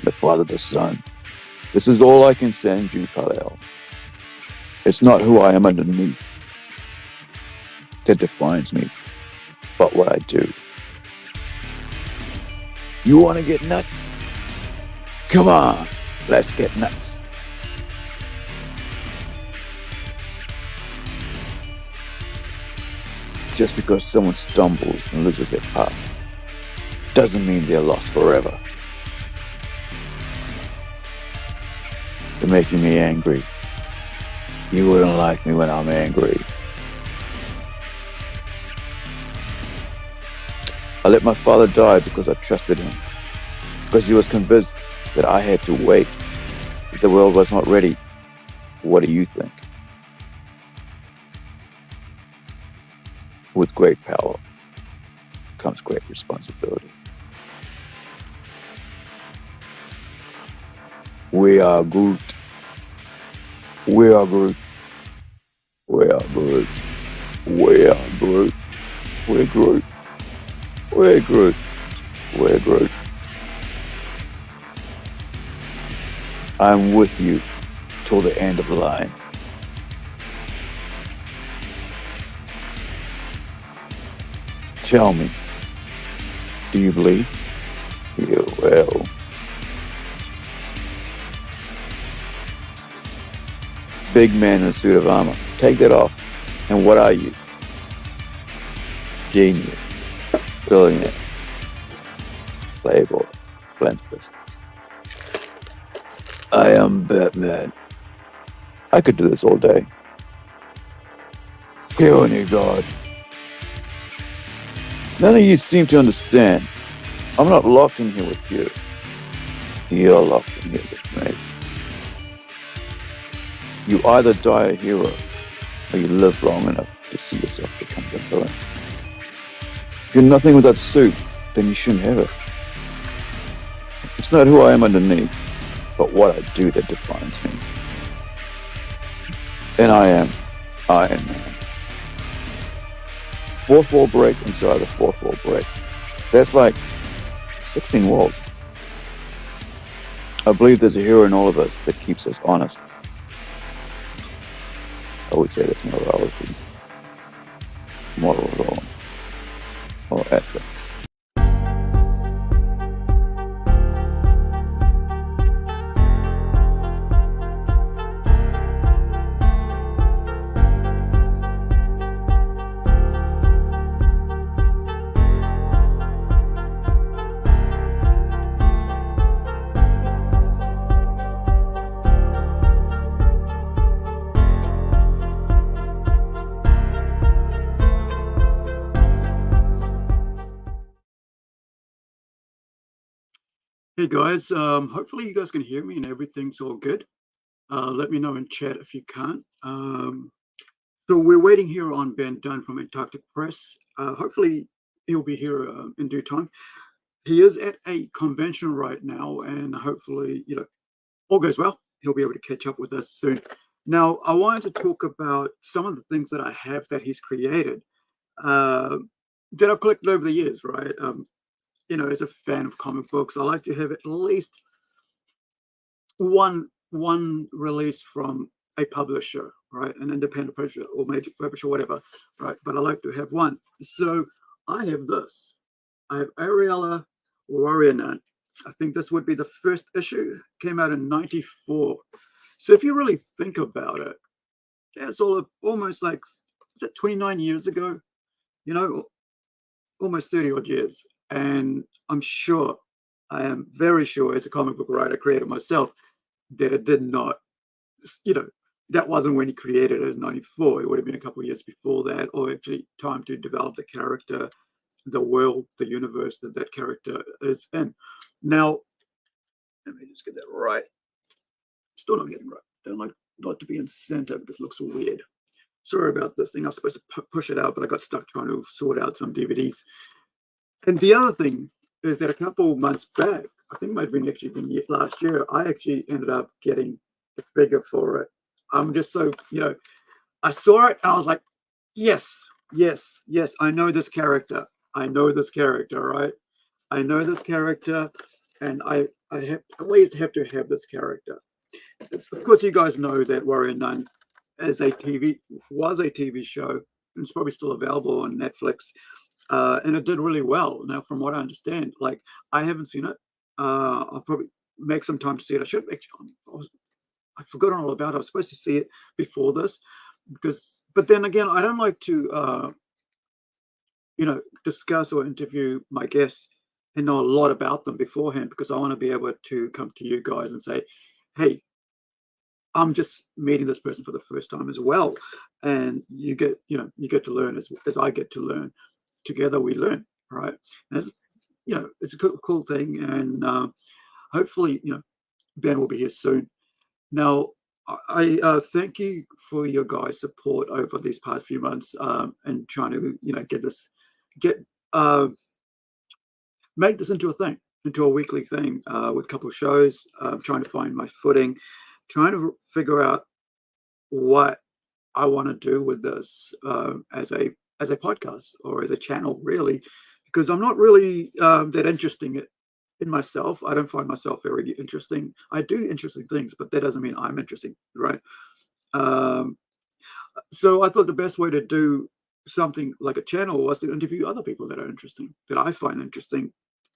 the father, the son. This is all I can send you, Kal-El. It's not who I am underneath that defines me, but what I do. You want to get nuts? Come on, let's get nuts. Just because someone stumbles and loses their path doesn't mean they're lost forever. You're making me angry. You wouldn't like me when I'm angry. I let my father die because I trusted him. Because he was convinced that I had to wait. That the world was not ready. What do you think? With great power comes great responsibility. We are Groot. We are Groot. We are Groot. We are Groot. We're Groot. We're Groot. We're Groot. I'm with you till the end of the line. Tell me, do you believe? You will. Big man in a suit of armor. Take that off. And what are you? Genius. Billionaire. Playboy. Philanthropist. I am Batman. I could do this all day. Kill any god. None of you seem to understand. I'm not locked in here with you. You're locked in here with me. You either die a hero, or you live long enough to see yourself become the villain. If you're nothing without suit, then you shouldn't have it. It's not who I am underneath, but what I do that defines me. And I am Iron Man. Fourth wall break inside the fourth wall break. That's like 16 walls. I believe there's a hero in all of us that keeps us honest. I would say that's morality. Moral law. Or ethics. Hey guys, hopefully you guys can hear me and everything's all good. Let me know in chat if you can't. So we're waiting here on Ben Dunn from Antarctic Press. Hopefully he'll be here in due time. He is at a convention right now, and hopefully, all goes well. He'll be able to catch up with us soon. Now, I wanted to talk about some of the things that I have that he's created that I've collected over the years, right? As a fan of comic books, I like to have at least one release from a publisher, right? An independent publisher or major publisher, whatever, right? But I like to have one. So I have this. I have Areala Warrior Nun. I think this would be the first issue. Came out in '94. So if you really think about it, that's almost like, is that 29 years ago? Almost 30 odd years. And I'm sure, I am very sure, as a comic book writer, creator myself, that it did not, that wasn't when he created it in '94. It would have been a couple of years before that, or actually time to develop the character, the world, the universe that character is in. Now, let me just get that right. Still not getting right. Don't like not to be in center because it looks weird. Sorry about this thing. I was supposed to push it out, but I got stuck trying to sort out some DVDs. And the other thing is that a couple of months back, I think it might have been last year, I actually ended up getting the figure for it. I'm just so, I saw it and I was like, yes, I know this character. I know this character, right? I know this character. and I have at least have to have this character. Of course, you guys know that Warrior Nun was a TV show, and it's probably still available on Netflix, and it did really well. Now, from what I understand, like I haven't seen it. I'll probably make some time to see it. I should actually. I've forgotten all about it. I was supposed to see it before this, but then again, I don't like to discuss or interview my guests and know a lot about them beforehand, because I want to be able to come to you guys and say, hey, I'm just meeting this person for the first time as well. And you get to learn as I get to learn. Together we learn, right? And it's a cool thing. And hopefully, Ben will be here soon. Now, I thank you for your guys' support over these past few months, and trying to, make this into a thing, into a weekly thing, with a couple of shows, trying to find my footing, trying to figure out what I want to do with this, as a podcast or as a channel, really, because I'm not really that interesting in myself. I don't find myself very interesting. I do interesting things, but that doesn't mean I'm interesting, right? So I thought the best way to do something like a channel was to interview other people that are interesting, that I find interesting,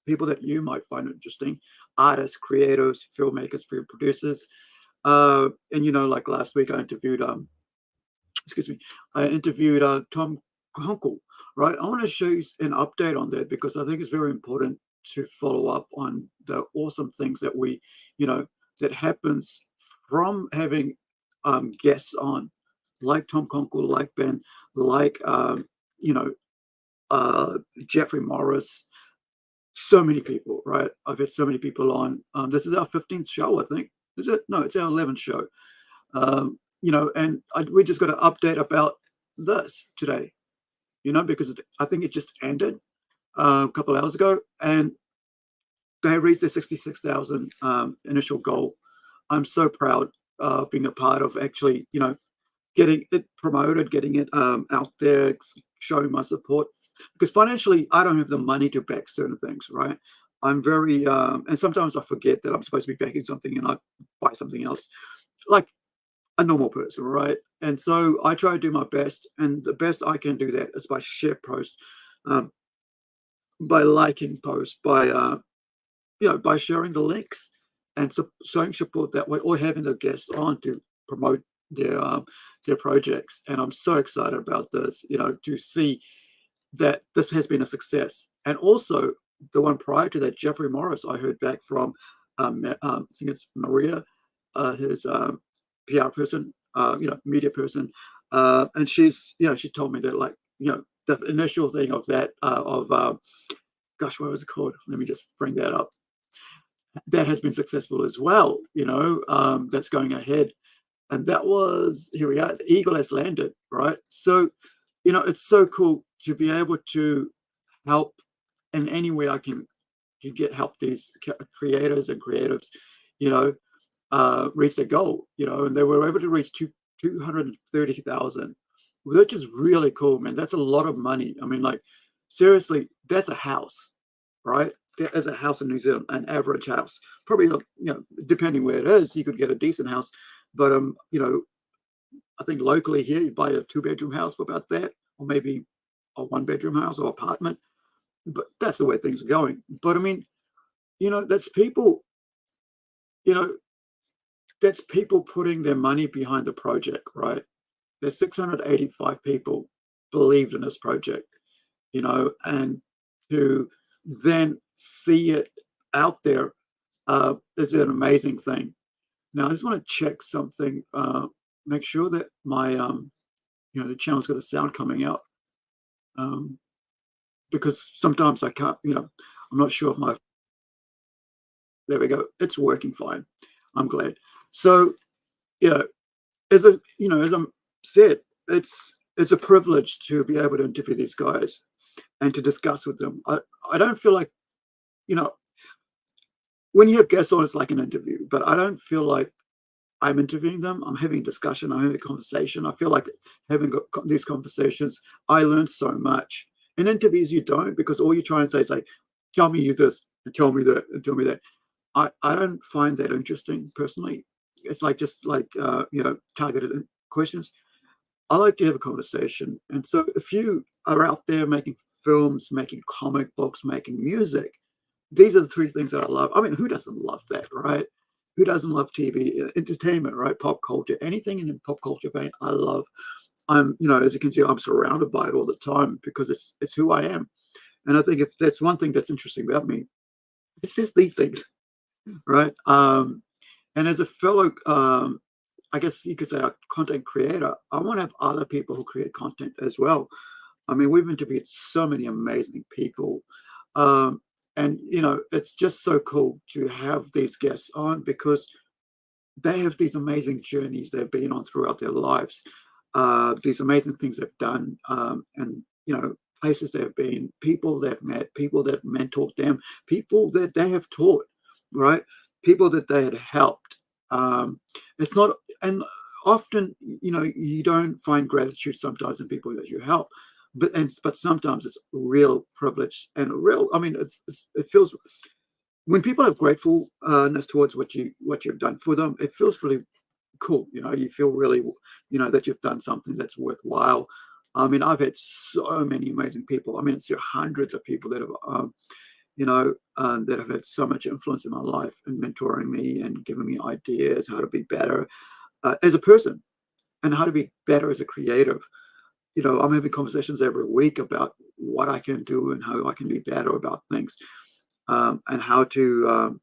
people that you might find interesting, artists, creators, filmmakers, film producers. And like last week I interviewed Tom Kunkel, right? I want to show you an update on that, because I think it's very important to follow up on the awesome things that that happens from having guests on, like Tom Kunkel, like Ben, like Jeffrey Morris. So many people, right? I've had so many people on. This is our 15th show, I think. Is it? No, it's our 11th show. And we just got an update about this today, because I think it just ended a couple hours ago, and they reached their 66,000 initial goal. I'm so proud of being a part of actually, getting it promoted, getting it out there, showing my support. Because financially, I don't have the money to back certain things, right? I'm very, and sometimes I forget that I'm supposed to be backing something and I buy something else, like a normal person, right? And so I try to do my best, and the best I can do that is by share posts, by liking posts, by sharing the links, and showing support that way, or having the guests on to promote their projects. And I'm so excited about this, to see that this has been a success. And also the one prior to that, Jeffrey Morris, I heard back from, I think it's Maria, his PR person, media person, and she told me that, like, the initial thing of that, gosh, what was it called? Let me just bring that up. That has been successful as well, that's going ahead. And that was, here we are, the eagle has landed, right? So, it's so cool to be able to help in any way I can to help these creators and creatives, reach their goal, and they were able to reach 230,000, which is really cool, man. That's a lot of money. I mean, like, seriously, that's a house, right? There's a house in New Zealand, an average house, probably, depending where it is, you could get a decent house. But I think locally here, you buy a 2-bedroom house for about that, or maybe a 1-bedroom house or apartment. But that's the way things are going. But I mean, that's people, that's people putting their money behind the project, right? There's 685 people believed in this project, and to then see it out there is an amazing thing. Now, I just want to check something, make sure that my, the channel's got the sound coming out, because sometimes I can't, I'm not sure if there we go. It's working fine. I'm glad. So, as I said, it's a privilege to be able to interview these guys and to discuss with them. I don't feel like, when you have guests on, it's like an interview, but I don't feel like I'm interviewing them. I'm having a discussion. I'm having a conversation. I feel like having these conversations, I learn so much. In interviews, you don't, because all you're trying to say is like, tell me you this tell me that, and tell me that. I don't find that interesting personally. It's like just like targeted questions. I like to have a conversation. And so if you are out there making films, making comic books, making music, these are the three things that I love. I mean, who doesn't love that, right? Who doesn't love TV, entertainment, right? Pop culture, anything in the pop culture vein, I love. As you can see, I'm surrounded by it all the time because it's who I am. And I think if that's one thing that's interesting about me, it's just these things, right? And as a fellow, I guess you could say a content creator, I want to have other people who create content as well. I mean, we've interviewed so many amazing people. And, it's just so cool to have these guests on because they have these amazing journeys they've been on throughout their lives, these amazing things they've done, and, places they've been, people they've met, people that mentored them, people that they have taught, right? People that they had helped. It's not, and often, you don't find gratitude sometimes in people that you help, but sometimes it's real privilege and real. I mean, it feels when people have gratefulness towards what you've done for them, it feels really cool. You feel really, that you've done something that's worthwhile. I mean, I've had so many amazing people. I mean, it's hundreds of people that have, that have had so much influence in my life and mentoring me and giving me ideas how to be better as a person and how to be better as a creative. I'm having conversations every week about what I can do and how I can be better about things, and how to,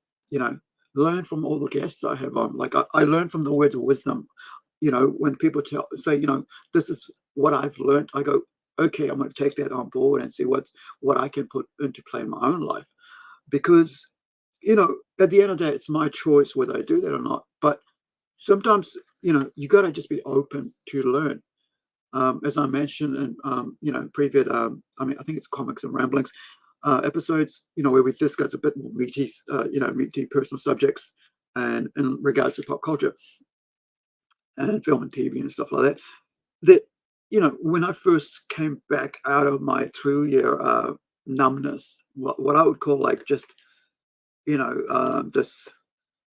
learn from all the guests I have on. Like I learn from the words of wisdom. When people say, this is what I've learned, I go, okay, I'm going to take that on board and see what I can put into play in my own life. Because, at the end of the day, it's my choice whether I do that or not. But sometimes, you got to just be open to learn. As I mentioned in, previous, I think it's Comics and Ramblings episodes, where we discuss a bit more meaty, meaty personal subjects and in regards to pop culture and film and TV and stuff like that. That, when I first came back out of my 2-year numbness, what I would call like just, this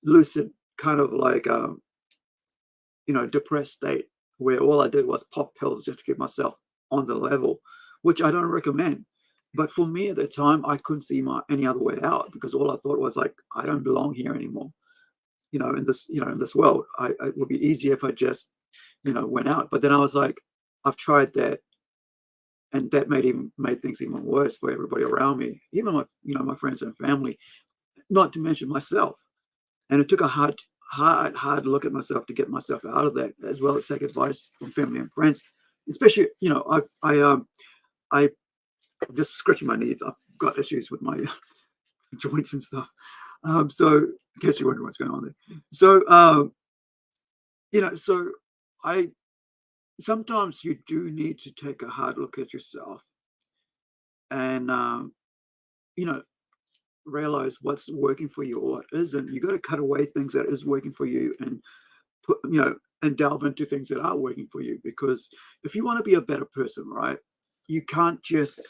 lucid kind of like, depressed state where all I did was pop pills just to keep myself on the level, which I don't recommend. But for me at the time, I couldn't see any other way out because all I thought was like, I don't belong here anymore. In this world, it would be easier if I just, went out. But then I was like, I've tried that, and that made things even worse for everybody around me, even my friends and family, not to mention myself. And it took a hard look at myself to get myself out of that, as well as take advice from family and friends. Especially, I'm just scratching my knees. I've got issues with my joints and stuff. So in case you're wondering what's going on there. So, so I sometimes you do need to take a hard look at yourself and, realize what's working for you or what isn't. You got to cut away things that is working for you and put, and delve into things that are working for you. Because if you want to be a better person, right, you can't just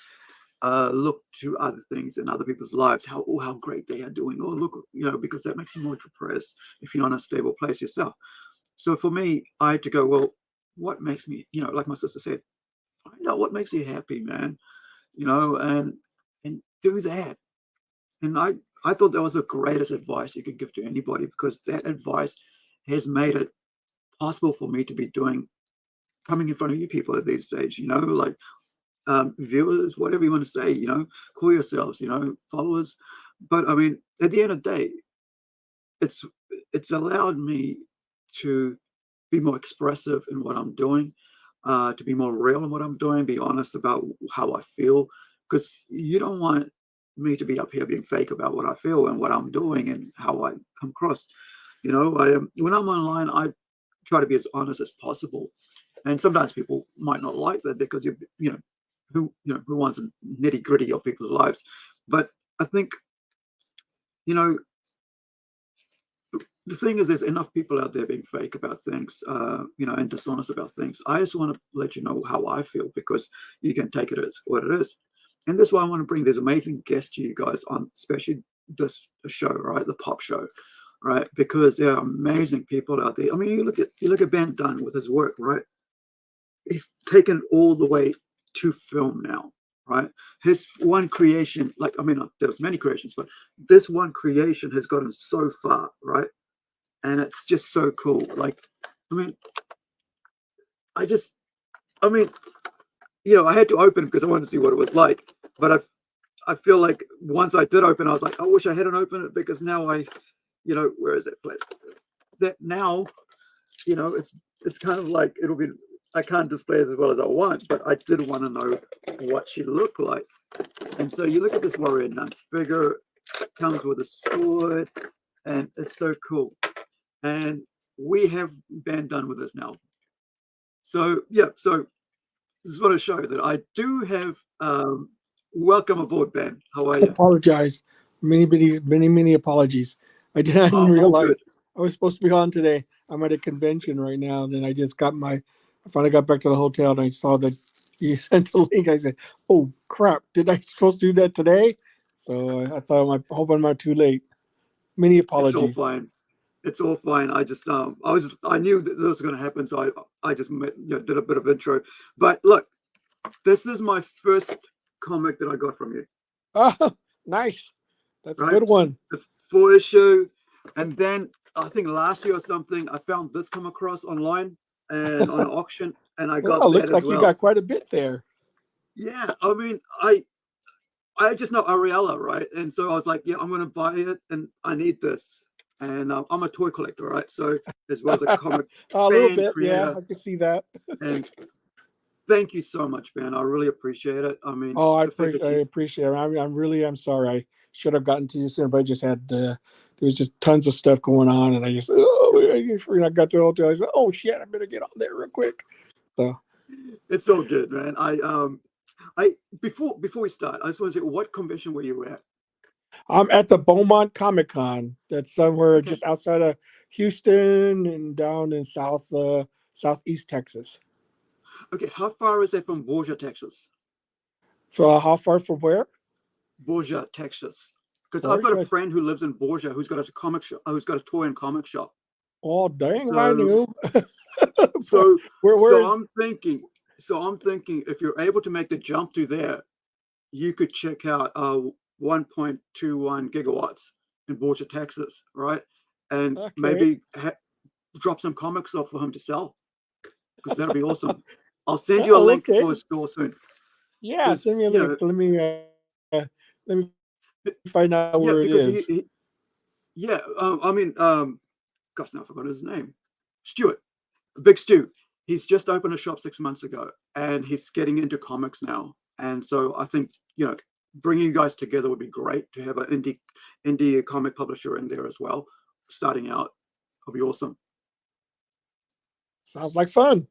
look to other things in other people's lives, how great they are doing. Oh, look, because that makes you more depressed if you're not in a stable place yourself. So for me, I had to go, well, what makes me, like my sister said, find out what makes you happy, man, and do that. And I thought that was the greatest advice you could give to anybody, because that advice has made it possible for me to be coming in front of you people at these stage, like viewers, whatever you want to say, call yourselves, followers. But I mean, at the end of the day, it's allowed me to be more expressive in what I'm doing, to be more real in what I'm doing, be honest about how I feel, because you don't want me to be up here being fake about what I feel and what I'm doing and how I come across. When I'm online, I try to be as honest as possible, and sometimes people might not like that because who wants the nitty gritty of people's lives. But I think, the thing is, there's enough people out there being fake about things, and dishonest about things. I just want to let you know how I feel, because you can take it as what it is. And that's why I want to bring this amazing guest to you guys on, especially this show, right? The pop show, right? Because there are amazing people out there. I mean, you look at Ben Dunn with his work, right? He's taken all the way to film now, right? His one creation, like, I mean, there's many creations, but this one creation has gotten so far, right? And it's just so cool. Like, I mean, I mean, I had to open because I wanted to see what it was like. But I feel like once I did open, I was like, I wish I hadn't opened it, because now where is that place? That now, it's kind of like I can't display it as well as I want, but I did want to know what she looked like. And so you look at this warrior nun figure, comes with a sword, and it's so cool. And we have Ben Dunn with us now. So just want to show that I do have welcome aboard, Ben. How are I you? apologize. Many apologies. I didn't realize I was supposed to be on today. I'm at a convention right now, and then I finally got back to the hotel, and I saw that you sent the link. I said, "Oh crap! Did I supposed to do that today?" So I thought, I hope I'm not too late. Many apologies. It's all fine. It's all fine. I knew that this was going to happen, so I just did a bit of intro. But look, this is my first comic that I got from you. Oh, nice. That's right? A good one. The 4 issue, and then I think last year or something, I found this come across online and on an auction, and I got that looks as like well. You got quite a bit there. Yeah, I mean, I just know Areala, right? And so I was like, yeah, I'm going to buy it, and I need this. And I'm a toy collector, right? So as well as a comic a little bit, creator. yeah, I can see that. And thank you so much, Ben. I really appreciate it. I mean, I appreciate it. I'm sorry. I should have gotten to you sooner, but I just had there was just tons of stuff going on, and I got to the hotel. I said, "Oh shit, I better get on there real quick." So it's all good, man. Before we start, I just want to say, what convention were you at? I'm at the Beaumont Comic Con. That's somewhere just outside of Houston and down in southeast Texas. Okay, how far is that from Borgia, Texas? So how far from where? Borgia, Texas. Because I've got a friend who lives in Borgia who's got a comic shop, who's got a toy and comic shop. Oh dang, I knew. I'm thinking if you're able to make the jump through there, you could check out 1.21 gigawatts in Borgia, Texas, right? And maybe drop some comics off for him to sell, because that'll be awesome. I'll send you a link for his store soon. Yeah, send me a link. Let me find out where it is. Gosh, now I forgot his name. Stuart, Big Stu. He's just opened a shop 6 months ago, and he's getting into comics now. And so I think, bringing you guys together would be great, to have an indie comic publisher in there as well, starting out. It'll be awesome. Sounds like fun.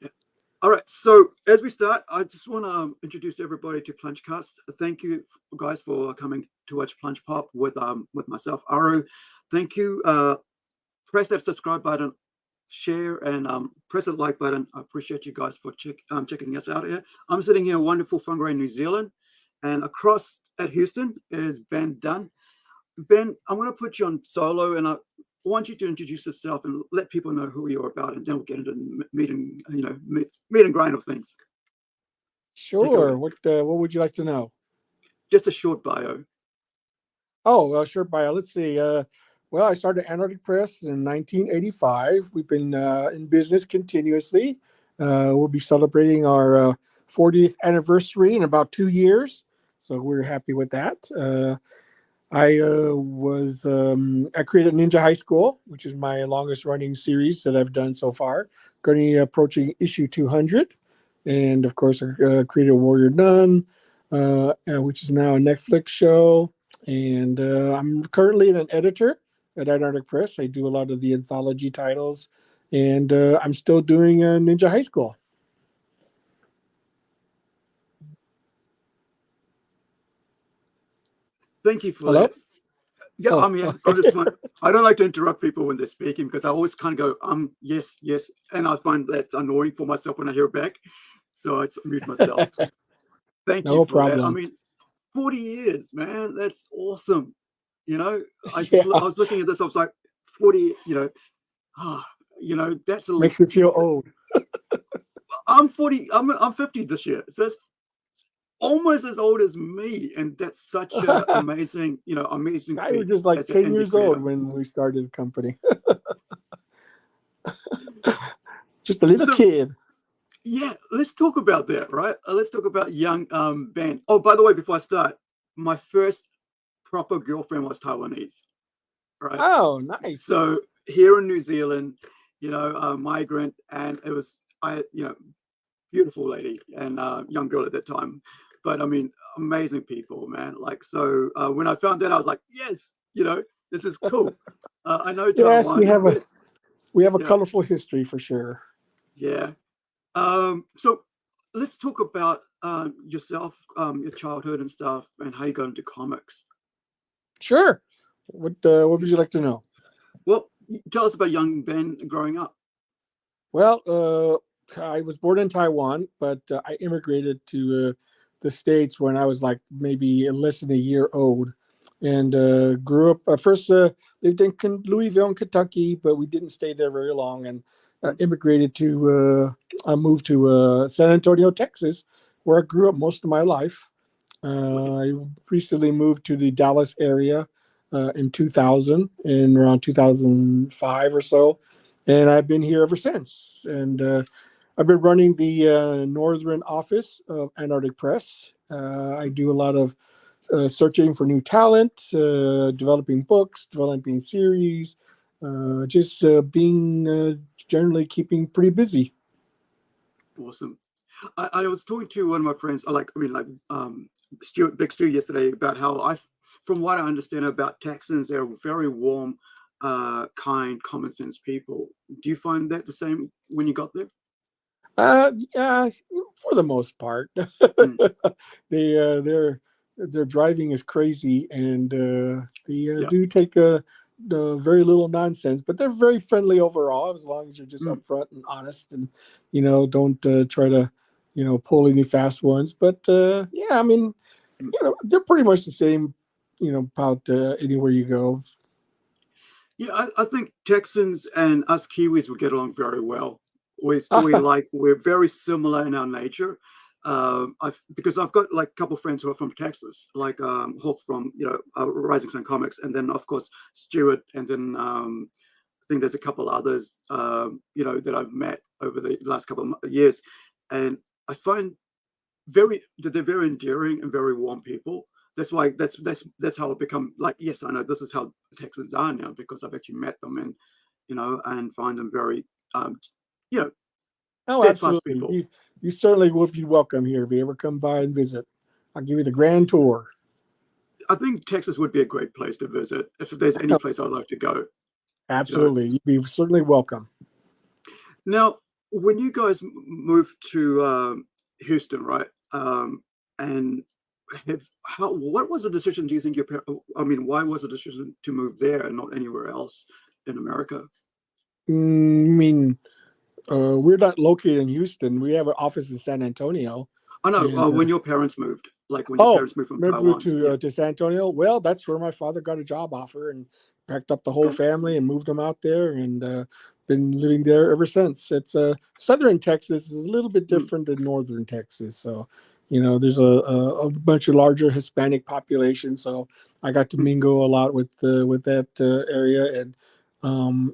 Yeah. All right. So as we start, I just want to introduce everybody to Plungecast. Thank you guys for coming to watch Plunge-POP with myself, Aru. Thank you. Press that subscribe button, share, and press that like button. I appreciate you guys for checking us out here. I'm sitting here in wonderful Whangarei, New Zealand, and across at Houston is Ben Dunn. Ben, I'm going to put you on solo, and I want you to introduce yourself and let people know who you're about, and then we'll get into meet and grind of things. Sure. What would you like to know? Just a short bio. Oh, a short bio. Let's see. Well, I started Antarctic Press in 1985. We've been in business continuously. We'll be celebrating our 40th anniversary in about 2 years, so we're happy with that. I created Ninja High School, which is my longest running series that I've done so far, currently approaching issue 200. And of course, I created Warrior Nun, which is now a Netflix show. And I'm currently an editor at Antarctic Press. I do a lot of the anthology titles, and I'm still doing Ninja High School. Thank you for that. Yeah, Oh. I'm just I don't like to interrupt people when they're speaking, because I always kind of go, yes, and I find that annoying for myself when I hear back, so I mute myself. Thank you for that. I mean, 40 years, man, that's awesome. You know, I Yeah, was looking at this. I was like 40. That's at makes least. me feel old. I'm 40. I'm 50 this year, so that's almost as old as me, and that's such a amazing, amazing I was feat just like as an 10 indie years old creator. when we started the company. Just a little So kid. yeah, let's talk about that, right? Let's talk about young Ben. Oh, by the way, before I start, my first proper girlfriend was Taiwanese, right? Oh, nice. So here in New Zealand, migrant, and it was beautiful lady and young girl at that time. But I mean, amazing people, man. Like, so when I found that, I was like, yes, this is cool. I know Yes, Taiwan a bit. we have a Yeah, colorful history for sure. yeah. So let's talk about yourself, your childhood and stuff, and how you got into comics. Sure. What would you like to know? Well, tell us about young Ben growing up. Well, I was born in Taiwan, but I immigrated to the States when I was like maybe less than a year old, and grew up. First, lived in Louisville, Kentucky, but we didn't stay there very long, and immigrated to. I moved to San Antonio, Texas, where I grew up most of my life. I recently moved to the Dallas area in 2000, in around 2005 or so, and I've been here ever since. And I've been running the northern office of Antarctic Press. I do a lot of searching for new talent, developing books, developing series, just being generally keeping pretty busy. Awesome. I was talking to one of my friends, Stuart, Big Stu, yesterday about how from what I understand about Texans, they're very warm, kind, common sense people. Do you find that the same when you got there? Yeah, for the most part, Mm, their driving is crazy, and they yeah. do take very little nonsense, but they're very friendly overall, as long as you're just Mm, upfront and honest, and don't try to pull any fast ones. But yeah, I mean, mm. they're pretty much the same, about anywhere you go. Yeah, I think Texans and us Kiwis would get along very well. We're very similar in our nature. Because I've got like a couple of friends who are from Texas, like Hawk from Rising Sun Comics, and then of course Stuart, and then I think there's a couple others that I've met over the last couple of years, and I find that they're very endearing and very warm people. That's why that's how I become like, yes, I know this is how Texans are now, because I've actually met them, and and find them very you know Oh, steadfast absolutely. people. You certainly will be welcome here if you ever come by and visit. I'll give you the grand tour. I think Texas would be a great place to visit if there's any place I'd like to go. You know, Absolutely. You'd be certainly welcome. now when you guys moved to Houston, right? And what was the decision? Do you think I mean, why was the decision to move there and not anywhere else in America? I mean, we're not located in Houston. We have an office in San Antonio. I know And when your parents moved, like when your oh, parents moved from moved Taiwan. Yeah. to San Antonio. Well, that's where my father got a job offer and packed up the whole Okay. family and moved them out there, and been living there ever since. It's southern Texas is a little bit Mm, different than northern Texas, so there's a bunch of larger Hispanic population. So I got to mm, mingle a lot with that area, and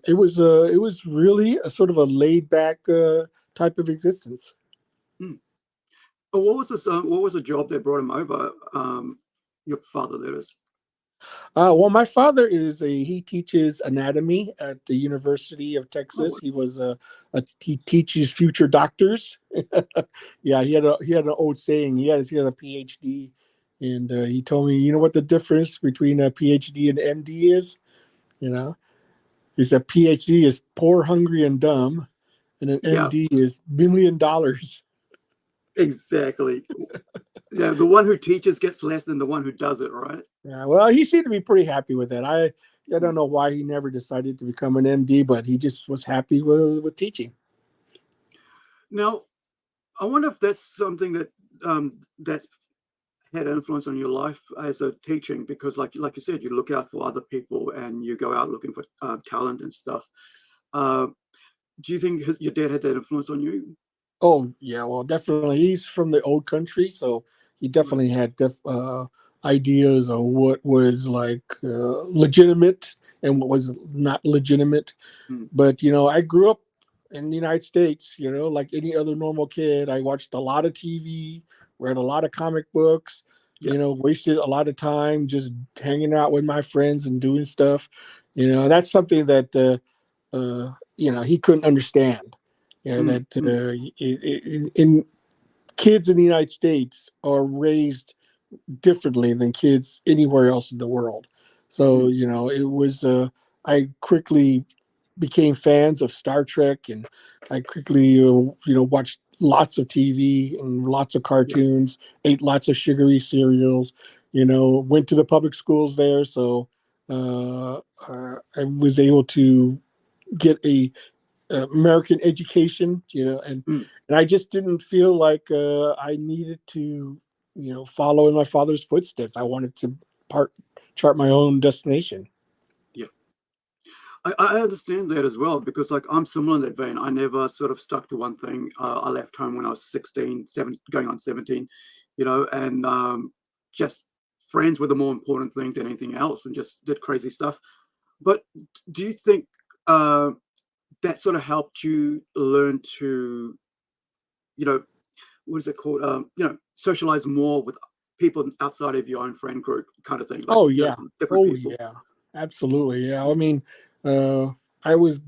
it was really a sort of a laid back type of existence. mm. But what was this? What was the job that brought him over? Your father, that is. Well, my father he teaches anatomy at the University of Oh, Texas. He teaches future doctors. Yeah, he had an old saying. He has a PhD, and he told me, you know what the difference between a PhD and MD is? You know, is that PhD is poor, hungry, and dumb, and an yeah, MD is $1 million. exactly. Yeah, the one who teaches gets less than the one who does it, right? Yeah, well, he seemed to be pretty happy with that. I don't Mm. know why he never decided to become an MD, but he just was happy with teaching. Now, I wonder if that's something that's had influence on your life as a teaching? Because like you said, you look out for other people and you go out looking for talent and stuff. Do you think your dad had that influence on you? Oh yeah, well, definitely. He's from the old country, so he Right. definitely had ideas of what was like legitimate and what was not legitimate. Mm. But I grew up in the United States. Like any other normal kid, I watched a lot of TV, read a lot of comic books. Yeah. Wasted a lot of time just hanging out with my friends and doing stuff. That's something that he couldn't understand. Mm. That Mm. in kids in the United States are raised differently than kids anywhere else in the world. So Mm. it was. I quickly became fans of Star Trek, and I quickly watched lots of TV and lots of Yeah. cartoons, ate lots of sugary cereals. Went to the public schools there, so I was able to get a American education, Mm. and I just didn't feel like I needed to, follow in my father's footsteps. I wanted to part chart my own destination. Yeah. I understand that as well because like I'm similar in that vein. I never sort of stuck to one thing. I left home when I was 16, going on 17, and just friends were the more important thing than anything else and just did crazy stuff. But do you think that sort of helped you learn to, you know, what is it called? Socialize more with people outside of your own friend group kind of thing, like, Oh yeah, different oh people. yeah, absolutely. Yeah, I mean, uh, I was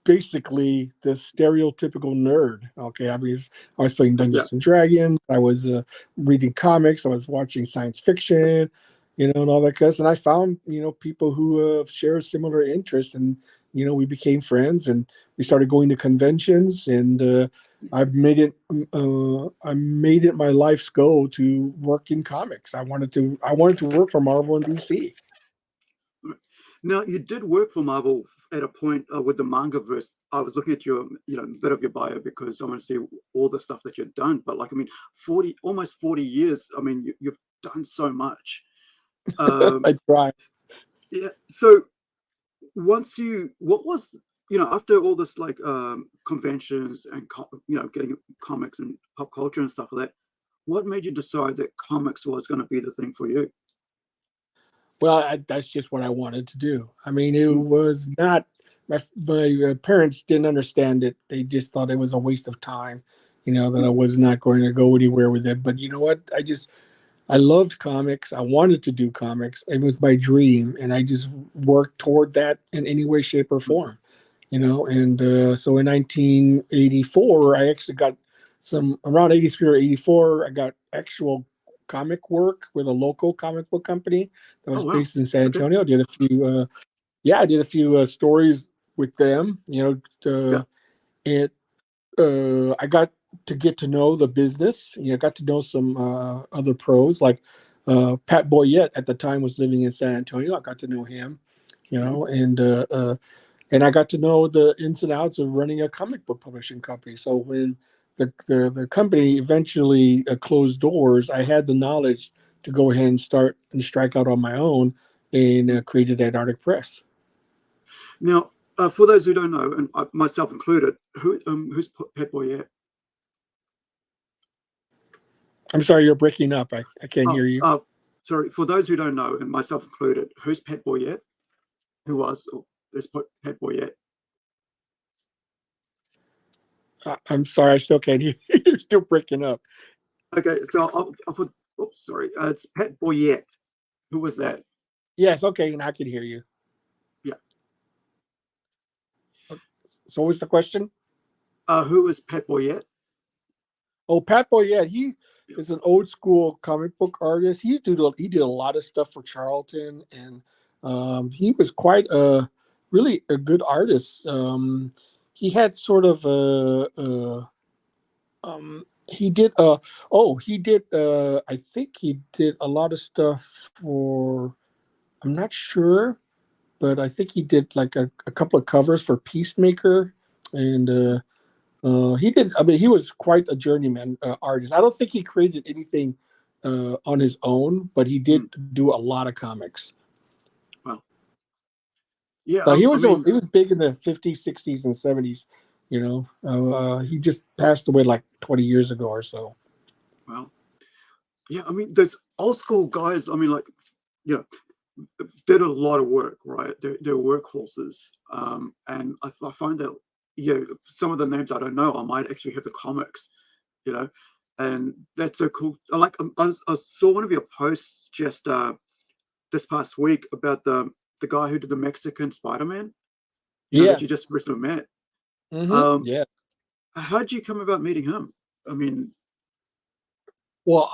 basically the stereotypical nerd. Okay, I was playing Yeah. Dungeons and Dragons. I was reading comics. I was watching science fiction, and all that kind of stuff. And I found people who share similar interests, and we became friends, and we started going to conventions, and I made it my life's goal to work in comics. I wanted to work for Marvel and DC. Right. Now, you did work for Marvel at a point with the Mangaverse. I was looking at your, bit of your bio because I want to see all the stuff that you've done. But like, I mean, almost 40 years. I mean, you've done so much. Um, I tried. yeah. So what was, after all this like conventions and, getting comics and pop culture and stuff like that, what made you decide that comics was going to be the thing for you? Well, that's just what I wanted to do. I mean, it Mm. was not my parents didn't understand it. They just thought it was a waste of time. That I Mm. was not going to go anywhere with it. But you know what? I loved comics. I wanted to do comics. It was my dream, and I just worked toward that in any way, shape, or Mm. form. And so in 1984, I actually got some around 83 or 84. I got actual comic work with a local comic book company that Oh was wow. based in San Okay. Antonio. I did a few, yeah, I did a few stories with them. Yeah. And I got to get to know the business. Got to know some other pros like Pat Boyette at the time was living in San Antonio. I got to know him, Okay. and I got to know the ins and outs of running a comic book publishing company. So when the company eventually closed doors, I had the knowledge to go ahead and start and strike out on my own and Mm. created Antarctic Press. Now, for those who don't know, and myself included, who's Pet Boyette? I'm sorry, you're breaking up. I can't Oh, hear you. sorry. For those who don't know, and myself included, who's Pet Boyette? Who was or is Pet Boyette? I'm sorry, I still can't hear you. You're still breaking up. Okay, so I'll put. Oops, sorry. It's Pet Boyette. Who was that? Yes, okay, and I can hear you. Yeah. So what's the question? Who was Pet Boyette? Oh, Pat Boyette, he Yeah. is an old school comic book artist. He did a lot of stuff for Charlton, and he was quite really a good artist. He had sort of he did he did I think he did a lot of stuff for, I'm not sure, but I think he did like a couple of covers for Peacemaker, and he did. I mean, he was quite a journeyman artist. I don't think he created anything on his own, but he did do a lot of comics. Well, yeah, So he I mean, was big in the 50s, 60s, and 70s. He just passed away like 20 years ago or so. well, yeah, I mean, there's old school guys. I mean, like, you know, did a lot of work, right? They're workhorses, and I find that, yeah, some of the names I don't know, I might actually have the comics, you know, and that's so cool. I saw one of your posts just this past week about the guy who did the Mexican Spider-Man, that you Yes. just recently met. Yeah. How'd you come about meeting him? I mean, Well,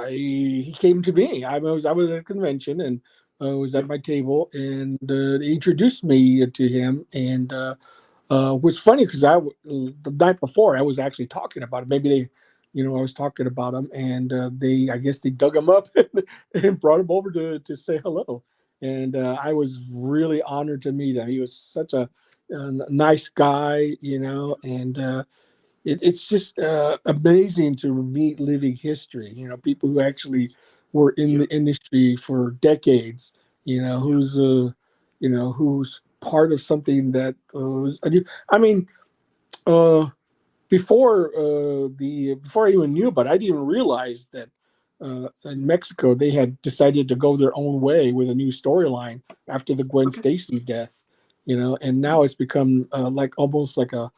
he came to me. I was at a convention and was yeah, at my table, and they introduced me to him. And what's funny because the night before I was actually talking about it. Maybe they, I was talking about him, and I guess they dug him up and brought him over to say hello. And I was really honored to meet him. He was such a nice guy, and it's just amazing to meet living history. People who actually were in yeah, the industry for decades. yeah, Who's part of something that was. I mean, uh, before I even knew about it, I didn't even realize that in Mexico they had decided to go their own way with a new storyline after the Gwen okay, Stacy death. And now it's become like almost like a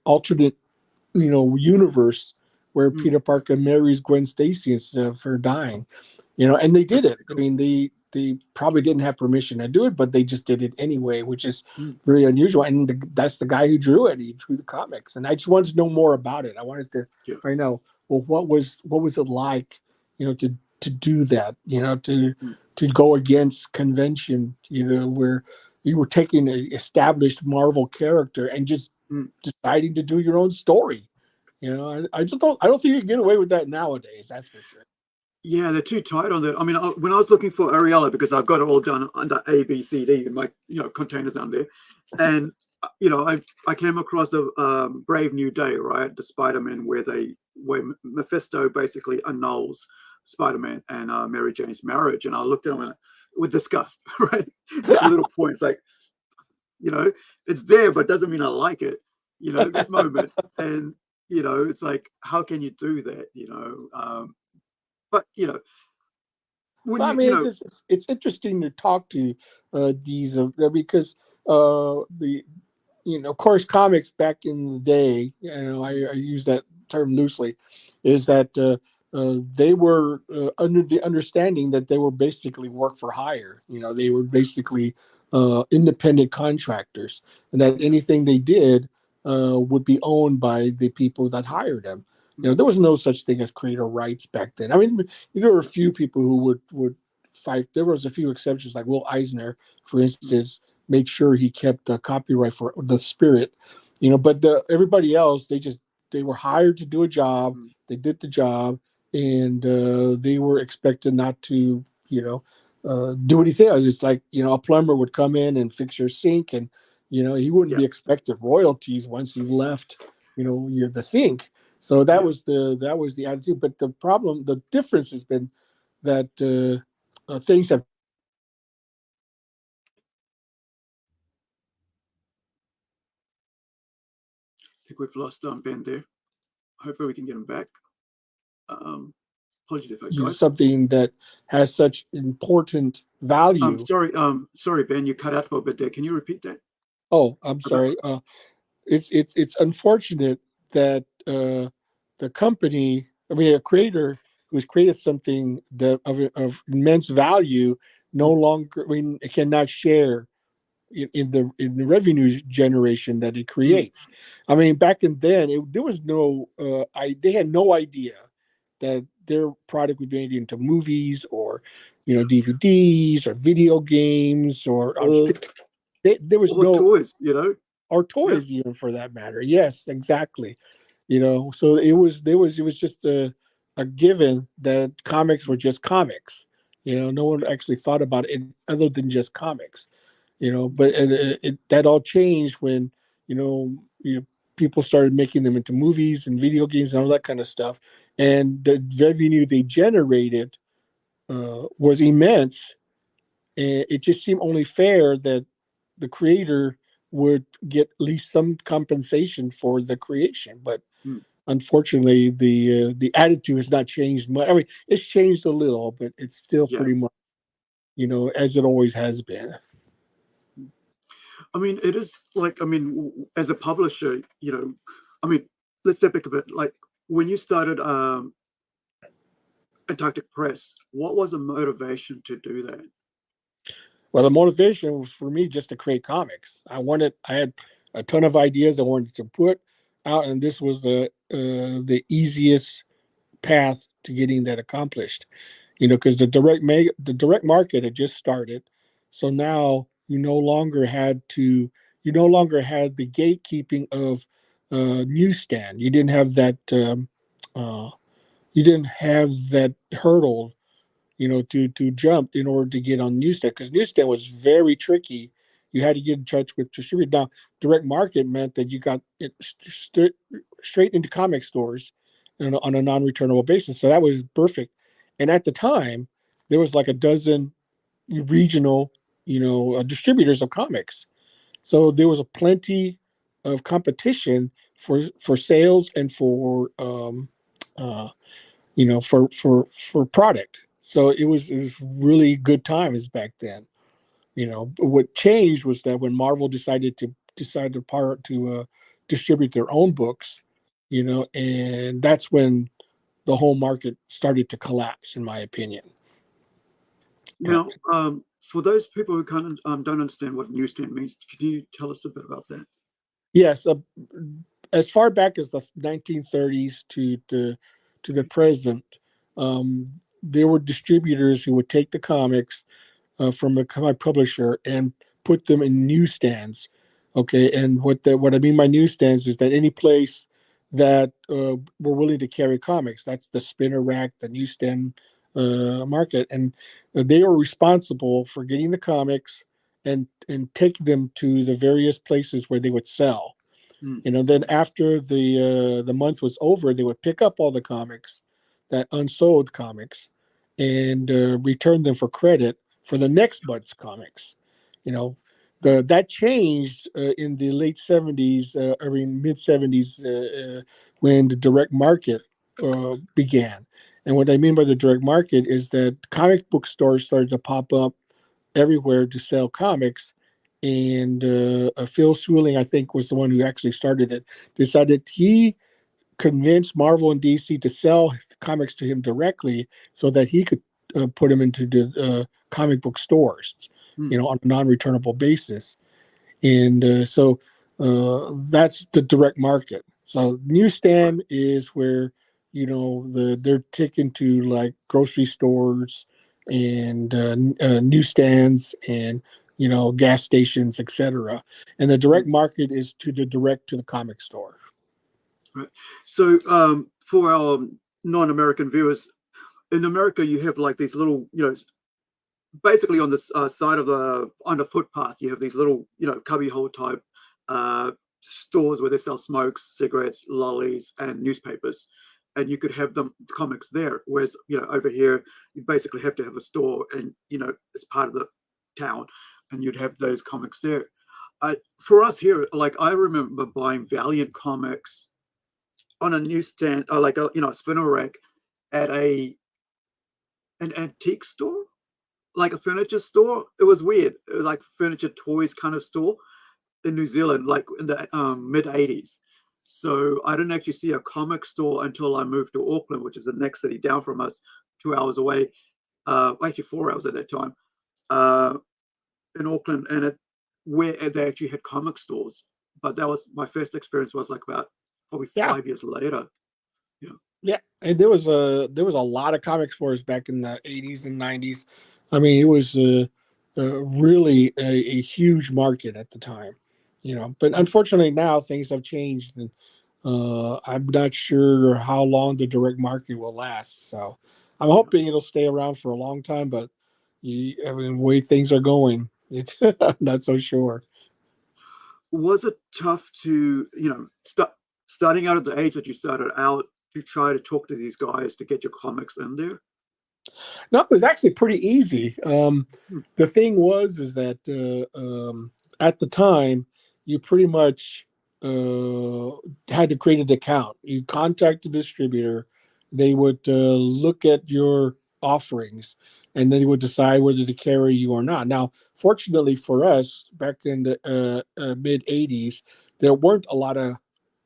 alternate universe where mm, Peter Parker marries Gwen Stacy instead of her dying. And they did that's it. pretty I cool. mean, they probably didn't have permission to do it, but they just did it anyway, which is Mm, very unusual. And that's the guy who drew it. He drew the comics, and I just wanted to know more about it. I wanted to yeah, find out, well, what was it like, to do that, mm, to go against convention, where you were taking an established Marvel character and just mm. deciding to do your own story. I just don't think you can get away with that nowadays. That's for sure. Yeah, they're too tight on that. I mean, when I was looking for Areala, because I've got it all done under A, B, C, D in my containers down there, and I came across a Brave New Day, right, the Spider-Man where Mephisto basically annuls Spider-Man and Mary Jane's marriage, and I looked at him with disgust, right, that little point. It's like, it's there, but doesn't mean I like it, that moment, and it's like, how can you do that, but when Well, I mean, it's interesting to talk to these because of course, comics back in the day, I use that term loosely, is that they were under the understanding that they were basically work for hire. They were basically independent contractors, and that yeah, anything they did would be owned by the people that hired them. mm, There was no such thing as creator rights back then. I mean, there were a yeah, few people who would fight. There was a few exceptions, like Will Eisner, for mm, instance, made sure he kept the copyright for the spirit, but everybody else, they were hired to do a job. mm, They did the job, and they were expected not to, do anything else. It's like, a plumber would come in and fix your sink, and he wouldn't yeah, be expected royalties once you left, the sink. So that yeah. was the attitude. But the difference has been that things have. I think we've lost Ben there. Hopefully we can get him back. Um, Apologies if I guys. Something that has such important value. Sorry, Ben, you cut out for a bit there. Can you repeat that? Oh, I'm About sorry. It's unfortunate that the company, I mean, a creator who's created something that of immense value, no mm, longer, I mean, it cannot share in the revenue generation that it mm, creates. I mean, back in then, there was no, they had no idea that their product would be made into movies or, yeah. DVDs or video games or on Or stream. There was or no, toys, or Yeah. toys even for that matter. Yes, exactly. So it was just a given that comics were just comics. No one actually thought about it other than just comics. But that all changed when you know you, people started making them into movies and video games and all that kind of stuff. And the revenue they generated was immense. And it just seemed only fair that the creator would get at least some compensation for the creation. But Hmm. unfortunately, the attitude has not changed much. I mean, it's changed a little, but it's still Yeah. pretty much, as it always has been. I mean, it is like, I mean, as a publisher, I mean, let's step back a bit. Like when you started Antarctic Press, what was the motivation to do that? Well, the motivation was for me just to create comics. I had a ton of ideas I wanted to put out, and this was the easiest path to getting that accomplished. Because the direct market had just started, so now you no longer had the gatekeeping of newsstand. Uh, you didn't have that hurdle, to jump in order to get on newsstand, because newsstand was very tricky. You had to get in touch with distributor. Now, direct market meant that you got it straight into comic stores on a non-returnable basis. So that was perfect. And at the time, there was like a dozen regional, distributors of comics. So there was a plenty of competition for sales and for uh, for product. So it was really good times back then. But what changed was that when Marvel decided to distribute their own books, and that's when the whole market started to collapse, in my opinion. Now, for those people who kind of don't understand what newsstand means, can you tell us a bit about that? Yes, as far back as the 1930s to the present, there were distributors who would take the comics from a comic publisher and put them in newsstands. Okay, and what I mean by newsstands is that any place that were willing to carry comics, that's the spinner rack, the newsstand market, and they were responsible for getting the comics and take them to the various places where they would sell. Hmm. Then after the month was over, they would pick up all the comics, that unsold comics, and return them for credit for the next month's comics. That changed in the late 70s, I mean mid 70s, when the direct market began. And what I mean by the direct market is that comic book stores started to pop up everywhere to sell comics. And Phil Swilling, I think, was the one who actually started it. Decided he convinced Marvel and DC to sell comics to him directly, so that he could put them into the comic book stores, Hmm. on a non-returnable basis. And so that's the direct market. So newsstand is where they're taken to like grocery stores and newsstands and gas stations, etc. And the direct market is to the comic store. Right. So, for our non-American viewers, in America, you have like these little, basically on the side of on the footpath, you have these little, cubbyhole type stores where they sell smokes, cigarettes, lollies, and newspapers, and you could have them comics there. Whereas, over here, you basically have to have a store, and it's part of the town, and you'd have those comics there. For us here, like I remember buying Valiant comics on a newsstand, or like a spinner rack at an antique store, like a furniture store. It was weird. It was like furniture toys kind of store in New Zealand, like in the mid 80s. So I didn't actually see a comic store until I moved to Auckland, which is the next city down from us, 2 hours away. Actually 4 hours at that time, in Auckland, and where they actually had comic stores. But that was my first experience. Was like about probably Yeah. 5 years later. Yeah, and there was a lot of comic stores back in the 80s and 90s. I mean, it was really a huge market at the time, But unfortunately, now things have changed, and I'm not sure how long the direct market will last. So I'm hoping it'll stay around for a long time, but I mean, the way things are going, it's I'm not so sure. Was it tough to, starting out at the age that you started out, to try to talk to these guys to get your comics in there? No, it was actually pretty easy. Hmm. The thing is that at the time, you pretty much had to create an account. You contact the distributor, they would look at your offerings, and then they would decide whether to carry you or not. Now, fortunately for us, back in the mid '80s, there weren't a lot of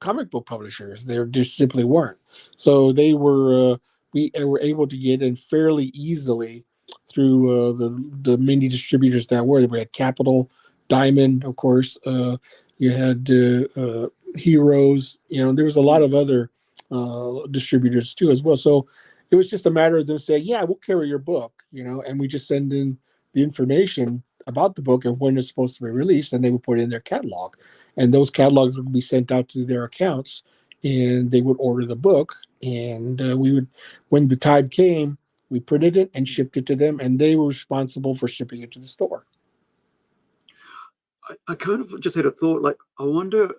comic book publishers. There just simply weren't. So they were. We were able to get in fairly easily through the many distributors that were. We had Capital, Diamond, of course. You had Heroes. There was a lot of other distributors too as well. So it was just a matter of them saying, "Yeah, we'll carry your book," and we just send in the information about the book and when it's supposed to be released, and they would put it in their catalog, and those catalogs would be sent out to their accounts, and they would order the book, and we would, when the time came, we printed it and shipped it to them, and they were responsible for shipping it to the store. I kind of just had a thought, like, I wonder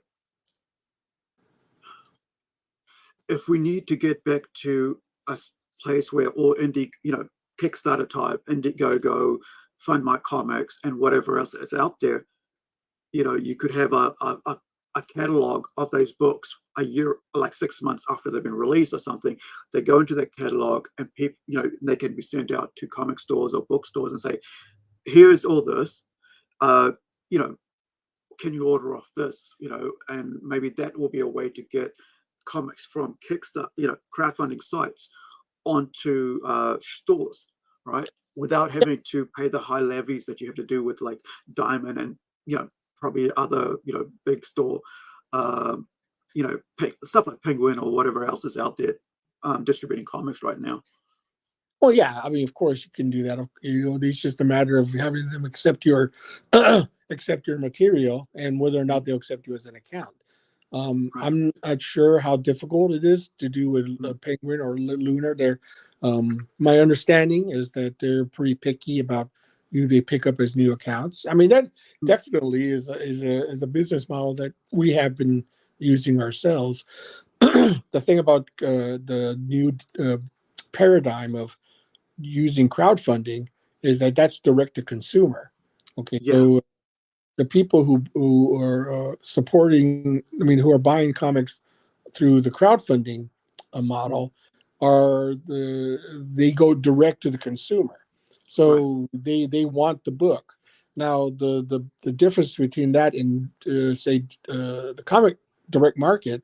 if we need to get back to a place where all indie, Kickstarter type, Indiegogo, Fund My Comics, and whatever else is out there, you could have a catalog of those books a year, like 6 months after they've been released or something. They go into that catalog, and people, they can be sent out to comic stores or bookstores and say, here's all this, uh, you know, can you order off this, and maybe that will be a way to get comics from Kickstarter, crowdfunding sites onto stores, right? Without having to pay the high levies that you have to do with like Diamond and, probably other, big store, stuff like Penguin or whatever else is out there distributing comics right now. Well, yeah, I mean, of course you can do that. It's just a matter of having them accept your accept your material and whether or not they'll accept you as an account. Right. I'm not sure how difficult it is to do with Penguin or Lunar. My understanding is that they're pretty picky about who they pick up as new accounts. I mean, that definitely is a business model that we have been using ourselves. The thing about the new paradigm of using crowdfunding is that that's direct to consumer. Okay, Yeah. so the people who are supporting, I mean, who are buying comics through the crowdfunding model they go direct to the consumer, so they want the book. Now the difference between that and say the comic direct market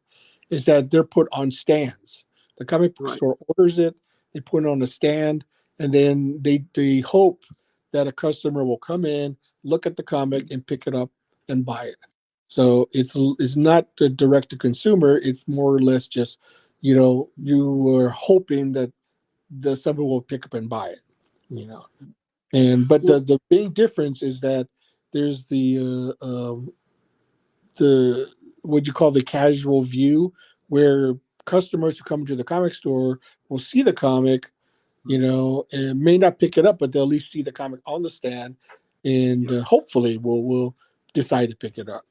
is that they're put on stands. The comic book store orders it, they put it on a stand, and then they hope that a customer will come in, look at the comic, and pick it up and buy it. So it's not direct to consumer. It's more or less just, you are hoping that someone will pick up and buy it. But the big difference is that there's the what you call the casual view, where customers who come to the comic store will see the comic, and may not pick it up, but they'll at least see the comic on the stand, and hopefully will decide to pick it up.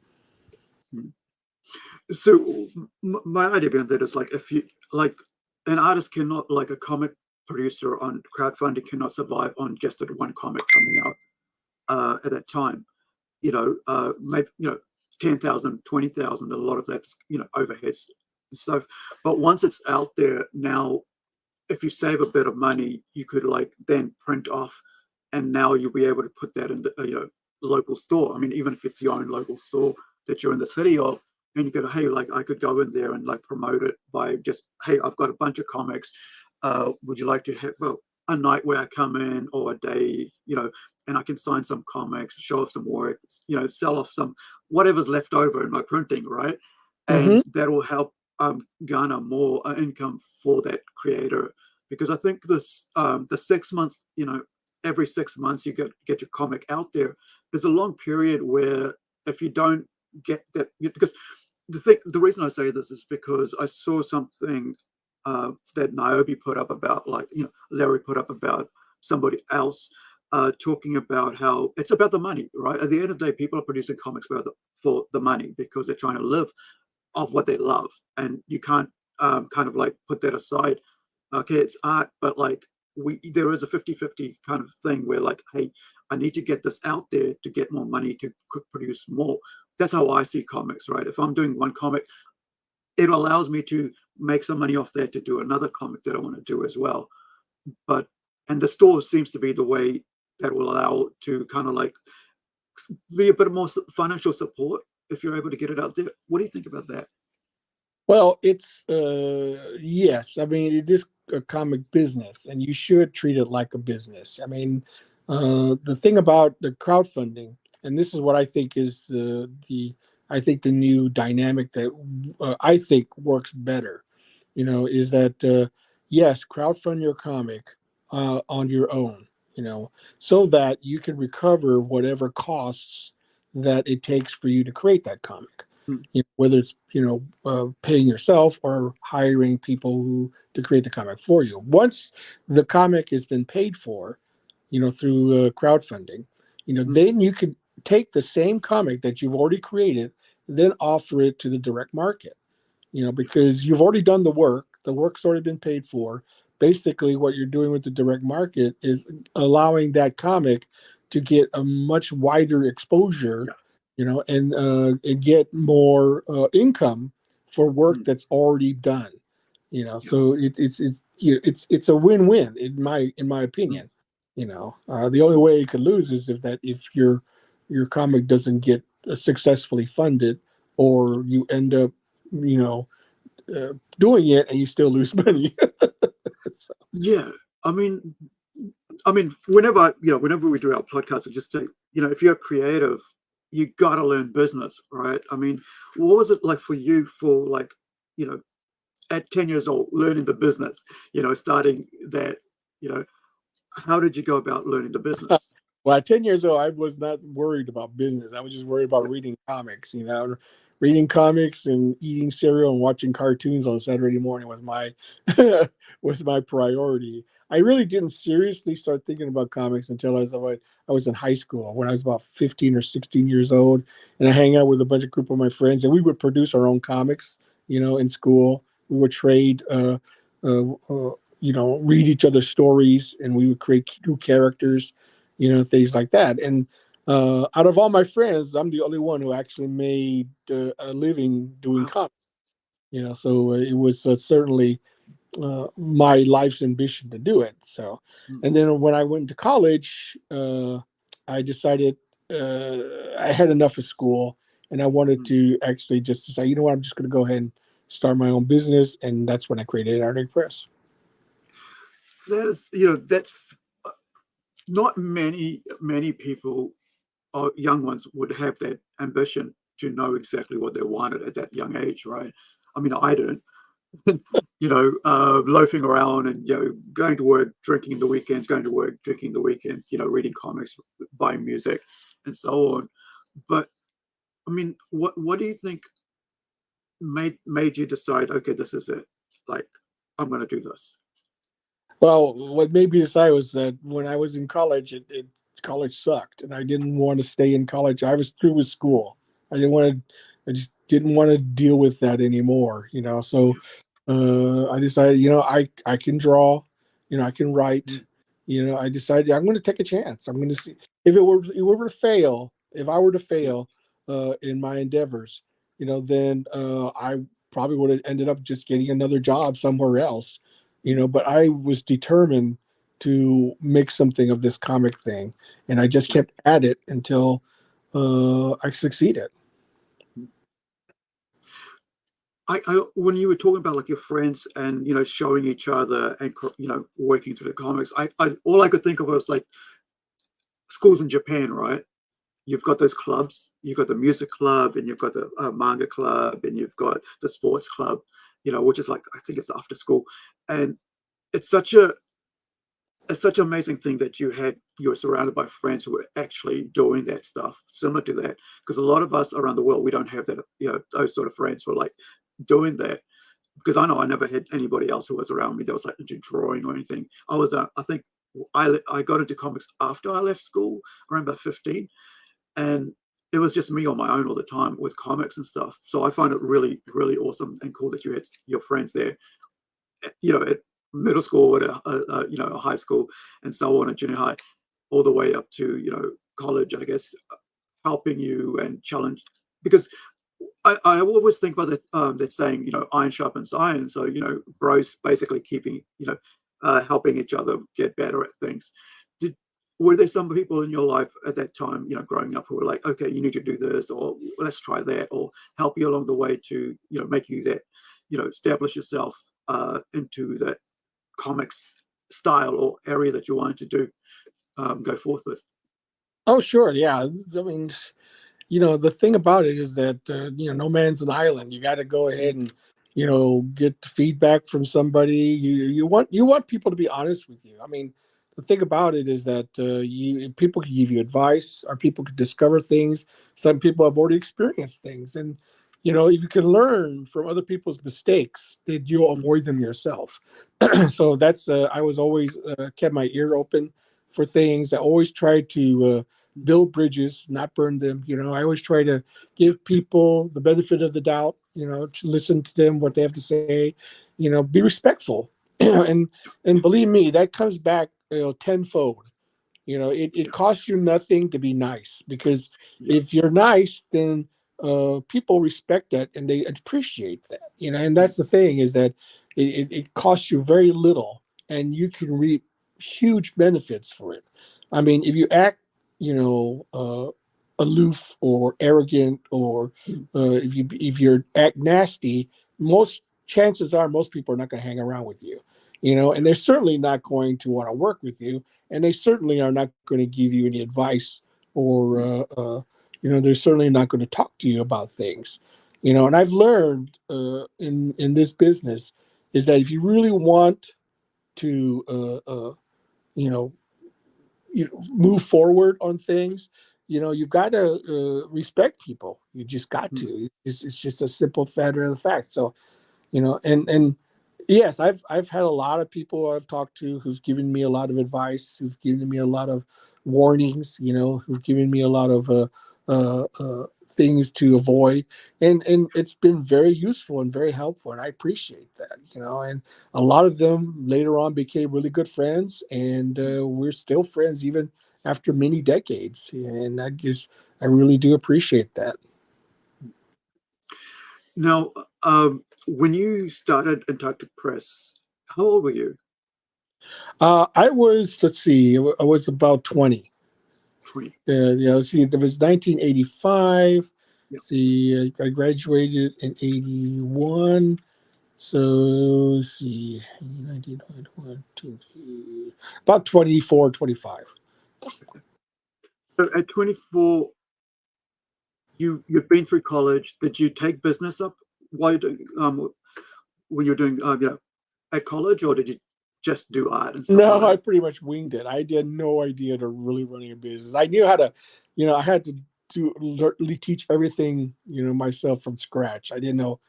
So my idea behind that is, like, if you, like, an artist cannot, like a comic producer on crowdfunding cannot survive on just that one comic coming out at that time. Maybe 10,000, 20,000. A lot of that's overheads and stuff. But once it's out there now, if you save a bit of money, you could like then print off, and now you'll be able to put that in the local store. I mean, even if it's your own local store that you're in the city of, and you go, hey, like I could go in there and like promote it by just, hey, I've got a bunch of comics. Would you like to have a night where I come in, or a day, and I can sign some comics, show off some work, sell off some whatever's left over in my printing, right? And that will help garner more income for that creator, because I think this the 6 months, every 6 months you get your comic out there. There's a long period where if you don't get that, because the reason I say this is because I saw something that Niobe put up about, like, Larry put up about somebody else talking about how it's about the money, right? At the end of the day, people are producing comics for the money because they're trying to live off what they love, and you can't kind of like put that aside. Okay, it's art, but like there is a 50-50 kind of thing where like, hey, I need to get this out there to get more money to produce more. That's how I see comics, right? If I'm doing one comic, it allows me to make some money off that to do another comic that I want to do as well. But and the store seems to be the way that will allow to kind of like be a bit more financial support if you're able to get it out there. What do you think about that? Well, it's yes. I mean, it is a comic business, and you should treat it like a business. I mean, the thing about the crowdfunding, and this is what I think is the new dynamic that I think works better. Is that yes, crowdfund your comic on your own. So that you can recover whatever costs that it takes for you to create that comic. Hmm. Whether it's paying yourself or hiring people to create the comic for you. Once the comic has been paid for, through crowdfunding, then you could take the same comic that you've already created, then offer it to the direct market. Because you've already done the work. The work's already been paid for. Basically, what you're doing with the direct market is allowing that comic to get a much wider exposure, and get more income for work that's already done. So it's a win-win in my opinion. The only way you could lose is if your comic doesn't get successfully funded, or you end up doing it and you still lose money. So. Yeah, I mean, whenever we do our podcast, I just say, if you're creative, you got to learn business, right? I mean, what was it like for you for like, at 10 years old, learning the business, starting that, how did you go about learning the business? Well, at 10 years old, I was not worried about business. I was just worried about reading comics, reading comics and eating cereal and watching cartoons on Saturday morning was my priority. I really didn't seriously start thinking about comics until I was in high school, when I was about 15 or 16 years old, and I hang out with a group of my friends, and we would produce our own comics, in school. We would trade, read each other's stories, and we would create new characters, things like that. And out of all my friends, I'm the only one who actually made a living doing comics. So it was certainly my life's ambition to do it. So, and then when I went to college, I decided I had enough of school, and I wanted to actually just decide, you know what, I'm just going to go ahead and start my own business, and that's when I created Antarctic Press. That's not many people or young ones would have that ambition to know exactly what they wanted at that young age, right? I mean, I didn't. Loafing around and going to work, drinking in the weekends, going to work, drinking the weekends, reading comics, buying music, and so on. But I mean, what do you think made you decide, okay, this is it? Like, I'm going to do this. Well, what made me decide was that when I was in college, college sucked, and I didn't want to stay in college. I was through with school. I just didn't want to deal with that anymore. So I decided, I can draw, I can write. I decided I'm going to take a chance. I'm going to see if it were to fail. If I were to fail in my endeavors, then I probably would have ended up just getting another job somewhere else. But I was determined to make something of this comic thing, and I just kept at it until I succeeded. I when you were talking about like your friends and showing each other and working through the comics, I all I could think of was like schools in Japan, right? You've got those clubs, you've got the music club, and you've got the manga club, and you've got the sports club, which is like, I think it's after school, and it's such an amazing thing that you're surrounded by friends who are actually doing that stuff similar to that, because a lot of us around the world, we don't have that, those sort of friends who are like doing that. Because I know I never had anybody else who was around me that was like into drawing or anything. I think I got into comics after I left school, around about 15, and it was just me on my own all the time with comics and stuff. So I find it really, really awesome and cool that you had your friends there, at middle school, at a high school, and so on, at junior high, all the way up to college, I guess, helping you and challenge. Because I always think about that saying, iron sharpens iron. So bros basically keeping helping each other get better at things. Were there some people in your life at that time, growing up, who were like, okay, you need to do this, or let's try that, or help you along the way to, make you that, establish yourself into that comics style or area that you wanted to do, go forth with? Oh, sure. Yeah. I mean, the thing about it is that, no man's an island. You got to go ahead and, get the feedback from somebody. You want people to be honest with you. I mean, the thing about it is that people can give you advice, or people can discover things. Some people have already experienced things, and if you can learn from other people's mistakes, that you'll avoid them yourself. So that's I was always kept my ear open for things. I always tried to build bridges, not burn them. I always try to give people the benefit of the doubt. To listen to them, what they have to say. Be respectful, and believe me, that comes back tenfold. It costs you nothing to be nice, because if you're nice, then people respect that and they appreciate that. And that's the thing, is that it costs you very little, and you can reap huge benefits for it. I mean, if you act, aloof or arrogant, or if you're act nasty, most chances are most people are not going to hang around with you. And they're certainly not going to want to work with you, and they certainly are not going to give you any advice, or they're certainly not going to talk to you about things. And I've learned in this business is that if you really want to move forward on things, you've got to respect people. You just got to. It's just a simple matter of the fact. So and yes, I've had a lot of people I've talked to who've given me a lot of advice, who've given me a lot of warnings, who've given me a lot of things to avoid, and it's been very useful and very helpful, and I appreciate that. And a lot of them later on became really good friends, and we're still friends even after many decades, and I really do appreciate that. Now, when you started Antarctic Press, how old were you? I was, let's see, I was about 20. 20. Let's see, it was 1985. Yep. See, I graduated in 81. So, let's see, 1991, about 24, 25. So at 24, you've been through college. Did you take business up while you're doing when you're doing at college, or did you just do art and stuff? No, like I pretty much winged it. I had no idea to really running a business. I knew how to, I had to literally teach everything, myself from scratch. I didn't know.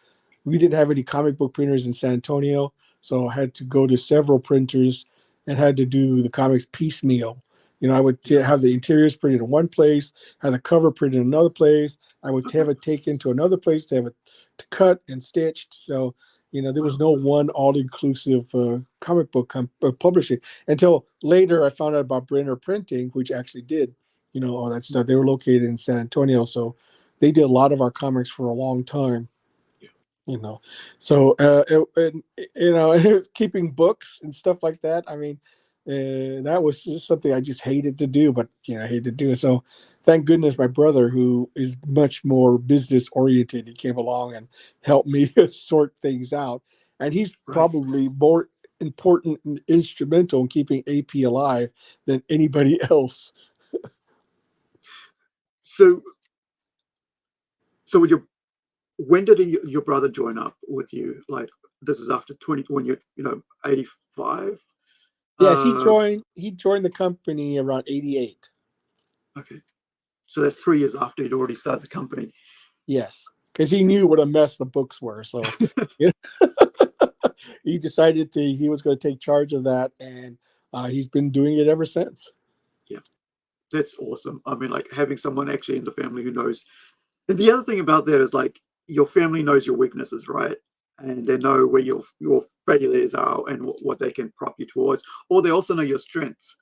We didn't have any comic book printers in San Antonio, so I had to go to several printers and had to do the comics piecemeal. I would have the interiors printed in one place, have the cover printed in another place. I would have it taken to another place to have it to cut and stitched. So, there was no one all-inclusive comic book publishing until later. I found out about Brenner Printing, which actually did, all that stuff. They were located in San Antonio, so they did a lot of our comics for a long time. So it was keeping books and stuff like that. I mean, that was just something I just hated to do, but I hated to do it. So thank goodness my brother, who is much more business oriented, he came along and helped me sort things out, and he's probably more important and instrumental in keeping AP alive than anybody else. So with when did your brother join up with you? Like, this is after 20, when you're 85. Yes, he joined the company around 88. Okay, so that's 3 years after he'd already started the company. Yes, because he knew what a mess the books were. So he decided he was going to take charge of that, and he's been doing it ever since. Yeah, that's awesome. I mean, like having someone actually in the family who knows. And the other thing about that is like your family knows your weaknesses, right? And they know where your failures are and what they can prop you towards, or they also know your strengths,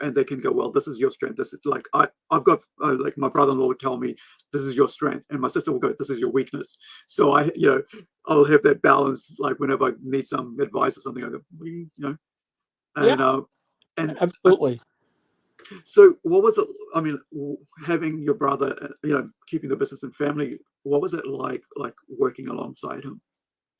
and they can go, well, this is your strength. This is like I've got like my brother-in-law would tell me, this is your strength, and my sister will go, this is your weakness. So I'll have that balance. Like whenever I need some advice or something, I go, and Yeah, and absolutely. so what was it? I mean, having your brother, keeping the business and family, what was it like working alongside him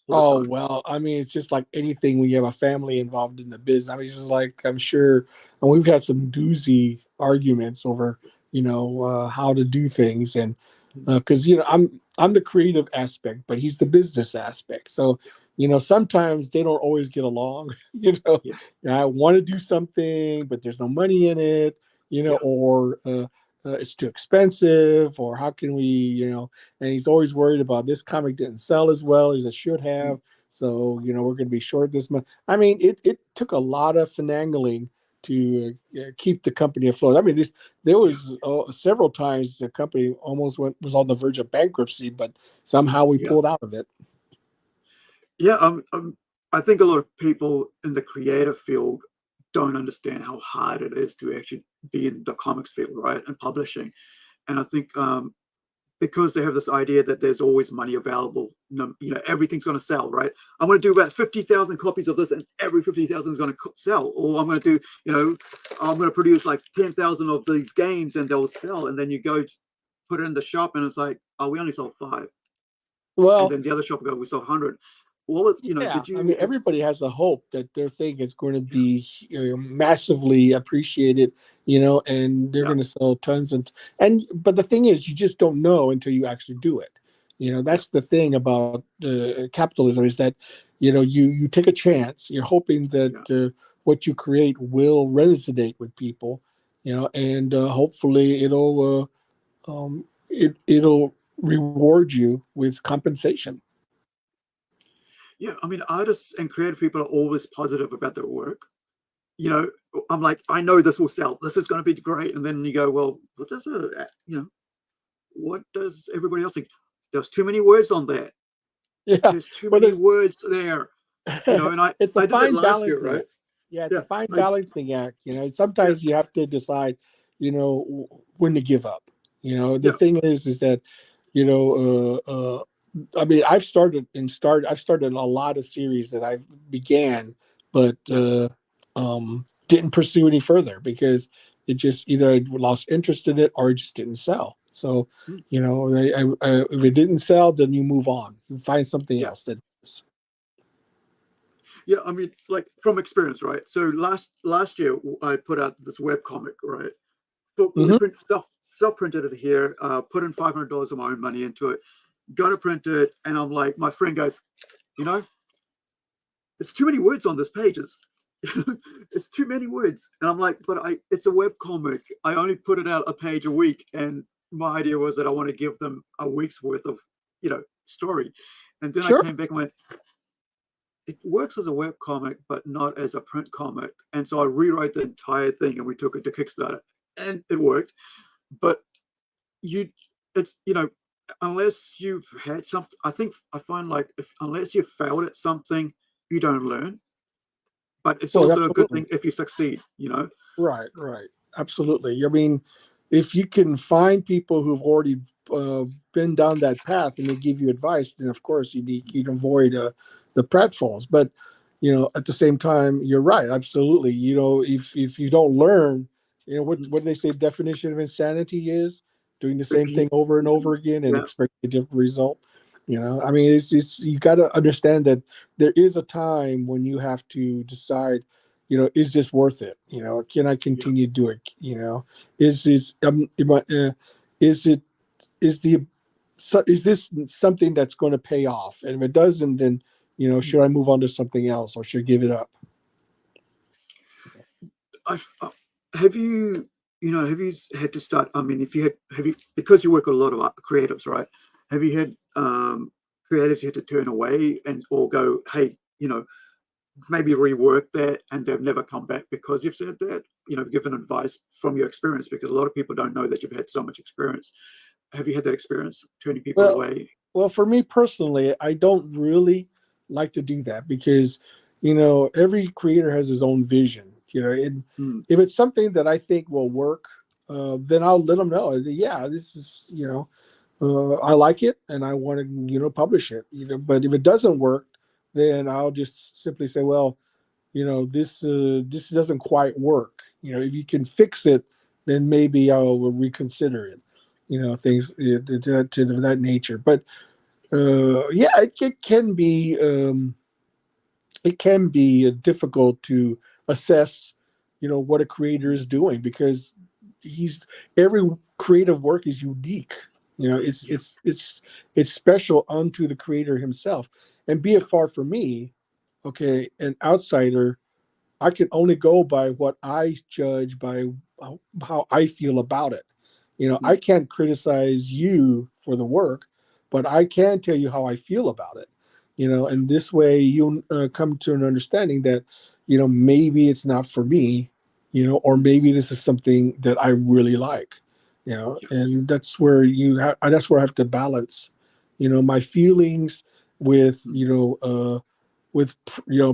all this Oh, time? well, I mean, it's just like anything when you have a family involved in the business. I mean, it's just like, I'm sure, and we've had some doozy arguments over, how to do things. And because, I'm the creative aspect, but he's the business aspect. So, sometimes they don't always get along. Yeah, I want to do something, but there's no money in it, yeah, or it's too expensive, or how can we, and he's always worried about this comic didn't sell as well as it should mm, have. So, we're going to be short this month. I mean, it took a lot of finagling to keep the company afloat. I mean, there yeah, was several times the company almost was on the verge of bankruptcy, but somehow we yeah, pulled out of it. yeah. I think a lot of people in the creative field don't understand how hard it is to actually be in the comics field, right, and publishing. And I think because they have this idea that there's always money available. Everything's going to sell, right? I'm going to do about 50,000 copies of this, and every 50,000 is going to sell. Or I'm going to do, I'm going to produce like 10,000 of these games, and they'll sell. And then you go put it in the shop, and it's like, oh, we only sold 5. And Well, then the other shop will go, we sold 100. What yeah, did I you? mean, everybody has the hope that their thing is going to be massively appreciated, and they're Yeah, going to sell tons but the thing is, you just don't know until you actually do it. yeah, That's the thing about capitalism is that, you take a chance. You're hoping that yeah, what you create will resonate with people, and hopefully it'll reward you with compensation. yeah. I mean, artists and creative people are always positive about their work. you know, I'm like, I know this will sell. This is going to be great. And then you go, well, what does everybody else think? There's too many words on that. Yeah, There's too but many words there. And I, it's a I did it fine last year, balancing right? act. Yeah, it's Yeah. a fine I, balancing act. yeah. Sometimes you have to decide, when to give up. The Yeah. thing is that, you know, I mean, I've started a lot of series that I began, but Yeah. didn't pursue any further because it just either I lost interest in it or it just didn't sell. So, Mm, if it didn't sell, then you move on. You find something yeah. else that does. Yeah. I mean, like from experience, right? So last year I put out this web comic, right? We Mhm. print self printed it here, put in $500 of my own money into it, got it printed, and I'm like, my friend goes, you know, it's too many words on this pages. It's too many words. And I'm like, but it's a web comic. I only put it out a page a week. And my idea was that I want to give them a week's worth of, story. And then I Sure. came back and went, it works as a web comic, but not as a print comic. And so I rewrote the entire thing and we took it to Kickstarter and it worked. But you, it's, unless you've had something, I find like unless you've failed at something, you don't learn. But it's Well, also a good absolutely. thing if you succeed. Right, right. Absolutely. I mean, if you can find people who've already been down that path and they give you advice, then of course you can avoid the pratfalls. But at the same time, you're right. Absolutely. If you don't learn, what do they say? Definition of insanity is doing the same Repeat. thing over and over again and Yeah, expect a different result. I mean, it's you got to understand that there is a time when you have to decide, is this worth it? Can I yeah, continue to do it? Is it is the is this something that's going to pay off? And if it doesn't, then should I move on to something else or should I give it up? have you had to start? I mean, if you have you because you work with a lot of creatives, right? Have you had creatives you had to turn away and or go, hey, maybe reworked that and they've never come back because you've said that, given advice from your experience, because a lot of people don't know that you've had so much experience. Have you had that experience turning people away? Well, for me personally, I don't really like to do that because, every creator has his own vision, and if it's something that I think will work, then I'll let them know. Yeah, this is, I like it and I want to, publish it, but if it doesn't work, then I'll just simply say, well, this doesn't quite work. If you can fix it, then maybe I'll reconsider it. Things to that nature. But yeah, it can be difficult to assess, what a creator is doing because every creative work is unique. It's special unto the creator himself. And be it far from me, okay, an outsider, I can only go by what I judge by how I feel about it. I can't criticize you for the work, but I can tell you how I feel about it. And this way you come to an understanding that, maybe it's not for me, or maybe this is something that I really like, and that's where that's where I have to balance, my feelings with,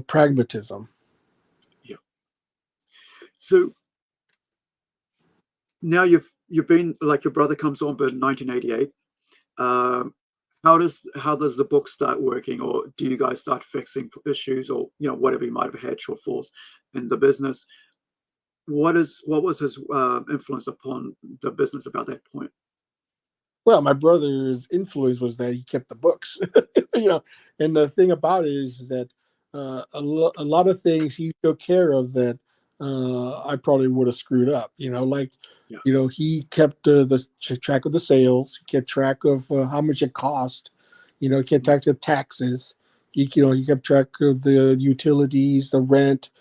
pragmatism. Yeah. So now you've been, like, your brother comes on board in 1988. How does the book start working, or do you guys start fixing issues, or whatever you might have had shortfalls in the business? What was his influence upon the business about that point? Well, my brother's influence was that he kept the books, and the thing about it is that a lot of things he took care of that I probably would have screwed up. He kept the track of the sales, he kept track of how much it cost, he kept track of taxes, he kept track of the utilities, the rent,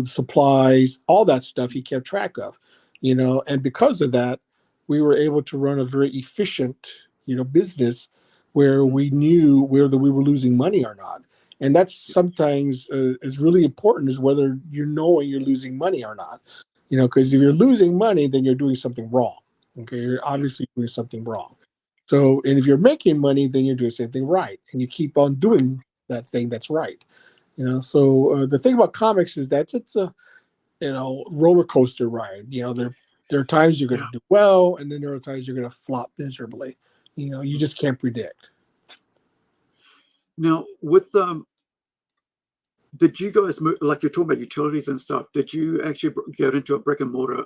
supplies, all that stuff he kept track of, and because of that we were able to run a very efficient, business where we knew whether we were losing money or not. And that's sometimes is really important, is whether you're losing money or not. Because if you're losing money, then you're doing something wrong. Okay, you're obviously doing something wrong. So, and if you're making money, then you're doing something right, and you keep on doing that thing that's right. So the thing about comics is that it's a roller coaster ride. There are times you're going to do well, and then there are times you're going to flop miserably. You just can't predict. Now, with did you guys move, like you're talking about utilities and stuff? Did you actually get into a brick and mortar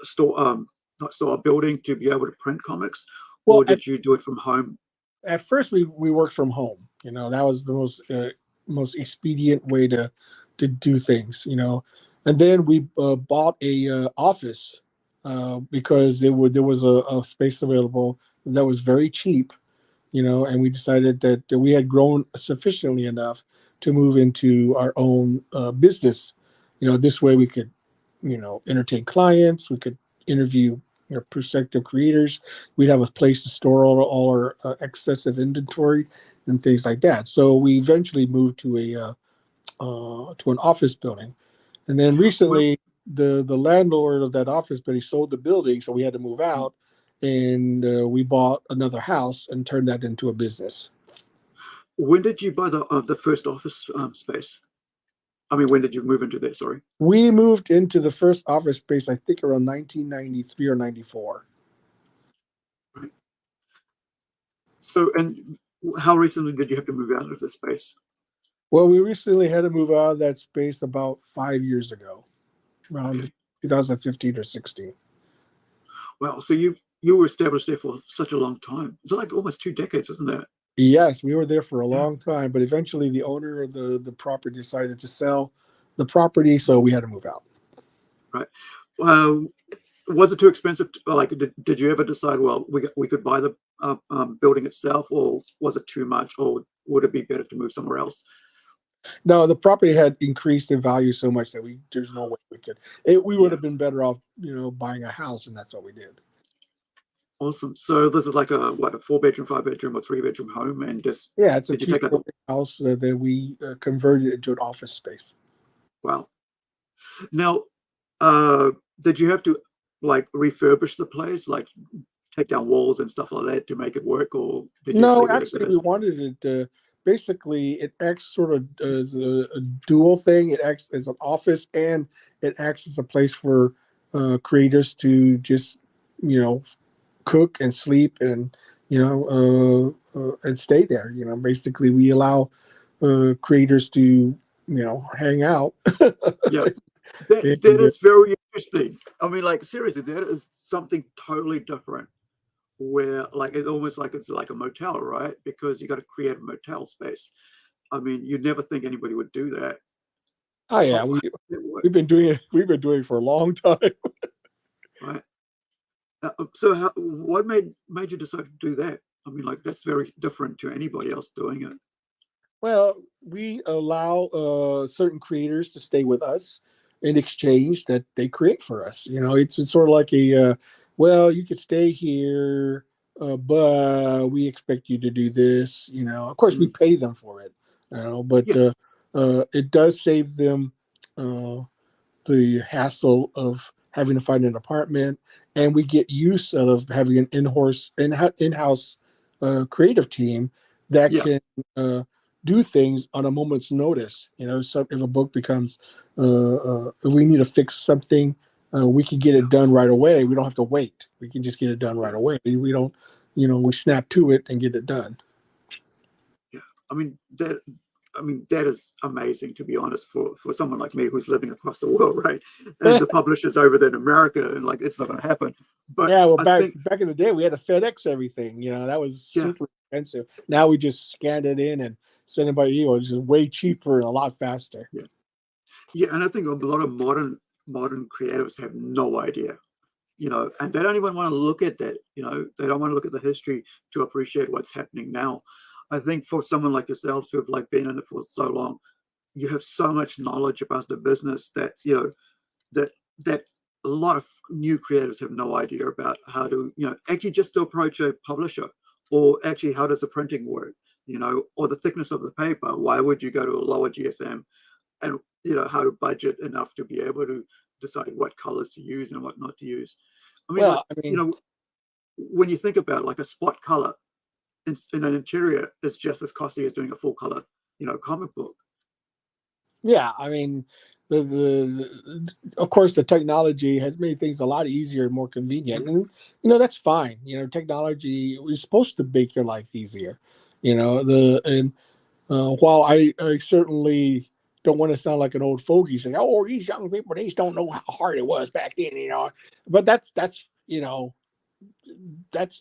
store, not store, a building to be able to print comics, or did you do it from home? At first, we worked from home. That was the most expedient way to do things. And then we bought a office because there was a space available that was very cheap. And we decided that we had grown sufficiently enough to move into our own business. This way we could, entertain clients. We could interview prospective creators. We'd have a place to store all our excessive inventory and things like that. So we eventually moved to an office building. And then recently, the landlord of that office building sold the building, so we had to move out, and we bought another house and turned that into a business. When did you buy the first office space? I mean, when did you move into there? Sorry. We moved into the first office space, I think, around 1993 or 94. Right. So, and how recently did you have to move out of this space? Well, we recently had to move out of that space about 5 years ago, around 2015 or 16. Well, so you were established there for such a long time. It's like almost 2 decades, wasn't that? Yes, we were there for a long time, but eventually the owner of the property decided to sell the property, so we had to move out. Right. Was it too expensive? Like, did you ever decide, well, we could buy the building itself, or was it too much, or would it be better to move somewhere else? No, the property had increased in value so much that there's no way we could. We would have been better off, buying a house, and that's what we did. Awesome. So this is like a 4-bedroom, 5-bedroom, or 3-bedroom home, and just Yeah, it's a did you take like two-story house that we converted into an office space. wow. Now, did you have to like refurbish the place, like take down walls and stuff like that to make it work, or did you just No, leave it as it actually, we is? wanted it to basically it acts sort of as a dual thing. It acts as an office and it acts as a place for creators to just, you know, cook and sleep and, you know, and stay there. You know, basically, we allow creators to, hang out. Yeah, that And is very interesting. I mean, like seriously, that is something totally different. Where like it's almost like it's like a motel, right? Because you got to create a motel space. I mean, you'd never think anybody would do that. oh But yeah, why did it work, we've been doing it. We've been doing it for a long time. right? So what made you decide to do that? I mean, like that's very different to anybody else doing it. Well, we allow certain creators to stay with us in exchange that they create for us. You know, it's sort of like well, you could stay here, but we expect you to do this. You know, of course, we Mm. pay them for it. You know, but Yeah, it does save them uh, the hassle of having to find an apartment, and we get use out of having an in-house creative team that yeah, can do things on a moment's notice. You know, so if a book becomes, if we need to fix something, we can get yeah, it done right away. We don't have to wait. We can just get it done right yeah, away. We don't, we snap to it and get it done. yeah. I mean that. I mean that is amazing, to be honest, for someone like me who's living across the world, right? And the publishers over there in America, and like it's not going to happen. But Yeah, well, I back think, back in the day, we had to FedEx everything. You know, that was yeah, super expensive. Now we just scanned it in and send it by email, which is way cheaper and a lot faster. yeah, yeah. And I think a lot of modern creatives have no idea, and they don't even want to look at that. They don't want to look at the history to appreciate what's happening now. I think for someone like yourselves who have like been in it for so long, you have so much knowledge about the business that that that a lot of new creators have no idea about how to actually just to approach a publisher, or actually how does the printing work, or the thickness of the paper. Why would you go to a lower GSM, and how to budget enough to be able to decide what colors to use and what not to use. I mean, like, Well, I mean, when you think about like a spot color in an interior is just as costly as doing a full color, comic book. yeah, I mean, of course, the technology has made things a lot easier and more convenient, Mhm. and that's fine. Technology is supposed to make your life easier. And while I certainly don't want to sound like an old fogey saying, "Oh, these young people, they just don't know how hard it was back then," But that's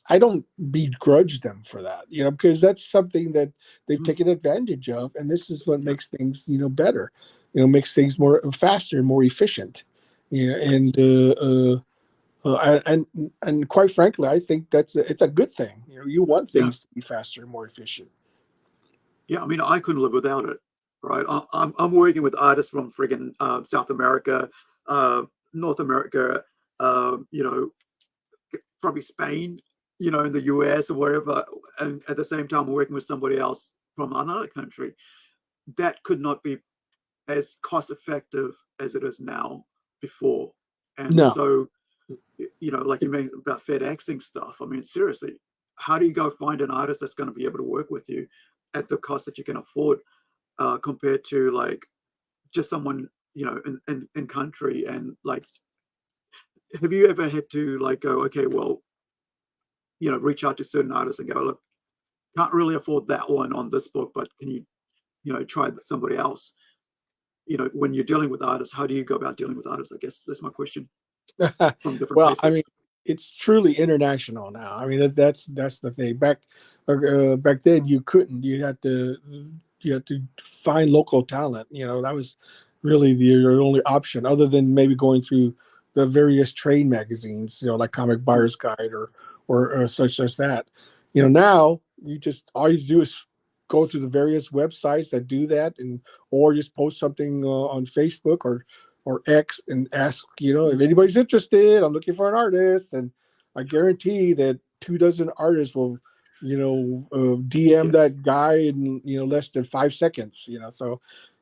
I don't begrudge them for that, because that's something that they've Mhm. taken advantage of, and this is what Yeah, makes things better, makes things more faster and more efficient, yeah, and and quite frankly, I think it's a good thing. You want yeah, things to be faster and more efficient. yeah. I mean, I couldn't live without it. Right. I'm working with artists from friggin' South America, uh, North America, you know, probably Spain, in the US or wherever, and at the same time working with somebody else from another country. That could not be as cost effective as it is now before. And No. so, like you mentioned about FedExing stuff. I mean, seriously, how do you go find an artist that's going to be able to work with you at the cost that you can afford, compared to like just someone, in country? And like, have you ever had to like go, okay, well, reach out to certain artists and go, look, can't really afford that one on this book, but can you, try somebody else? When you're dealing with artists, how do you go about dealing with artists? I guess that's my question, from different Well, I places. mean, it's truly international now. I mean, that's the thing. Back then, you couldn't. You had to find local talent. That was really your only option, other than maybe going through the various trade magazines. Like Comic Mm. Buyer's Guide or such as that. Now you just all you do is go through the various websites that do that, and or just post something on Facebook or X and ask, if anybody's interested. I'm looking for an artist, and I guarantee that 2 dozen artists will, DM that guy in less than 5 seconds. So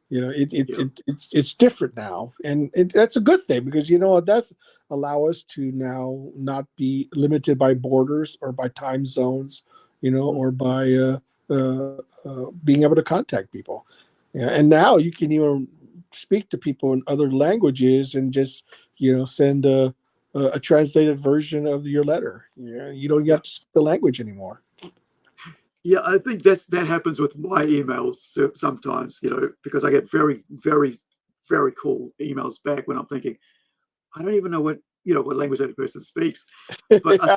Yeah. it's different now, and that's a good thing, because it does allow us to now not be limited by borders or by time zones, or by being able to contact people. And now you can even speak to people in other languages and just send a translated version of your letter. You don't Yeah. have to speak the language anymore. Yeah, I think that happens with my emails sometimes, because I get very, very, very cool emails back when I'm thinking, I don't even know what language that person speaks. But Yeah,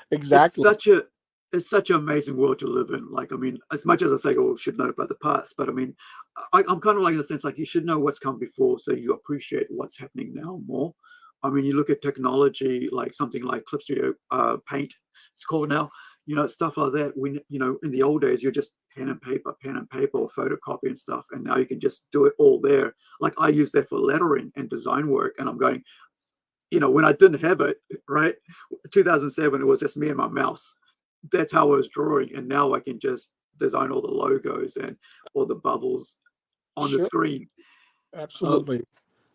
it's exactly. such an amazing world to live in. Like, I mean, as much as I say, oh, we should know about the past, but I mean, I'm kind of like, in a sense, like, you should know what's come before, so you appreciate what's happening now more. I mean, you look at technology, like something like Clip Studio Paint, it's called now, stuff like that. When, in the old days, you're just pen and paper, or photocopy and stuff. And now you can just do it all there. Like, I use that for lettering and design work. And I'm going, when I didn't have it, right? 2007, it was just me and my mouse. That's how I was drawing. And now I can just design all the logos and all the bubbles on the Sure, screen. Um, absolutely.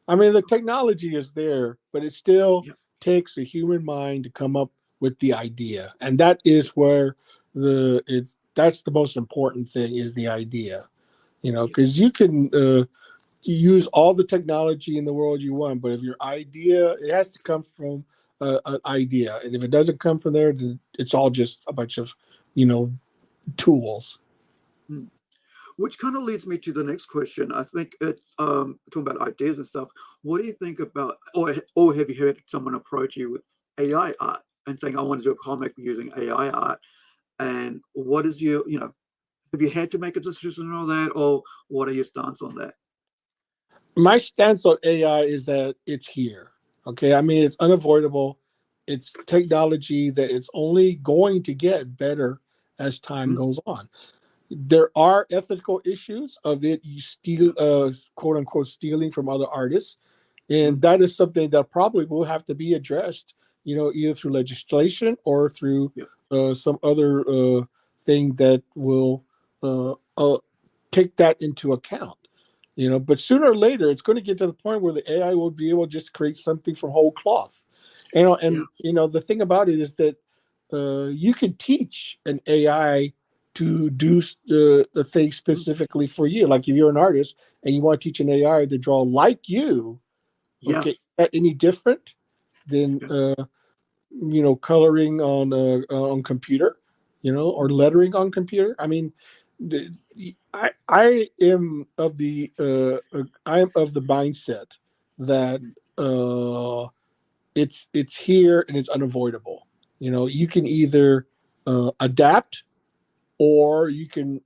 I mean, the technology is there, but it still yeah, takes a human mind to come up with the idea, and that is yeah, where that's the most important thing, is the idea. yeah, Because you can use all the technology in the world you want, but if your idea, it has to come from an idea, and if it doesn't come from there, then it's all just a bunch of you know tools. mm. Which kind of leads me to the next question. I think it's talking about ideas and stuff. What do you think about, or have you heard someone approach you with AI art and saying, I want to do a comic using AI art? And what is your, have you had to make a decision on that, or what are your stance on that? My stance on AI is that it's here. Okay, I mean, it's unavoidable. It's technology that it's only going to get better as time Mm, goes on. There are ethical issues of it, you steal, yeah. quote unquote, stealing from other artists, and Mm, that is something that probably will have to be addressed. Either through legislation or through yeah. some other thing that will take that into account. But sooner or later, it's going to get to the point where the AI will be able to just create something from whole cloth. Yeah. The thing about it is that you can teach an AI to do a thing Mm, specifically for you. Like if you're an artist and you want to teach an AI to draw like you, yeah. okay, is that any different than Yeah. coloring on computer, or lettering on computer? I mean, the, I am of the mindset that Mm, it's here and it's unavoidable. You can either adapt, or you can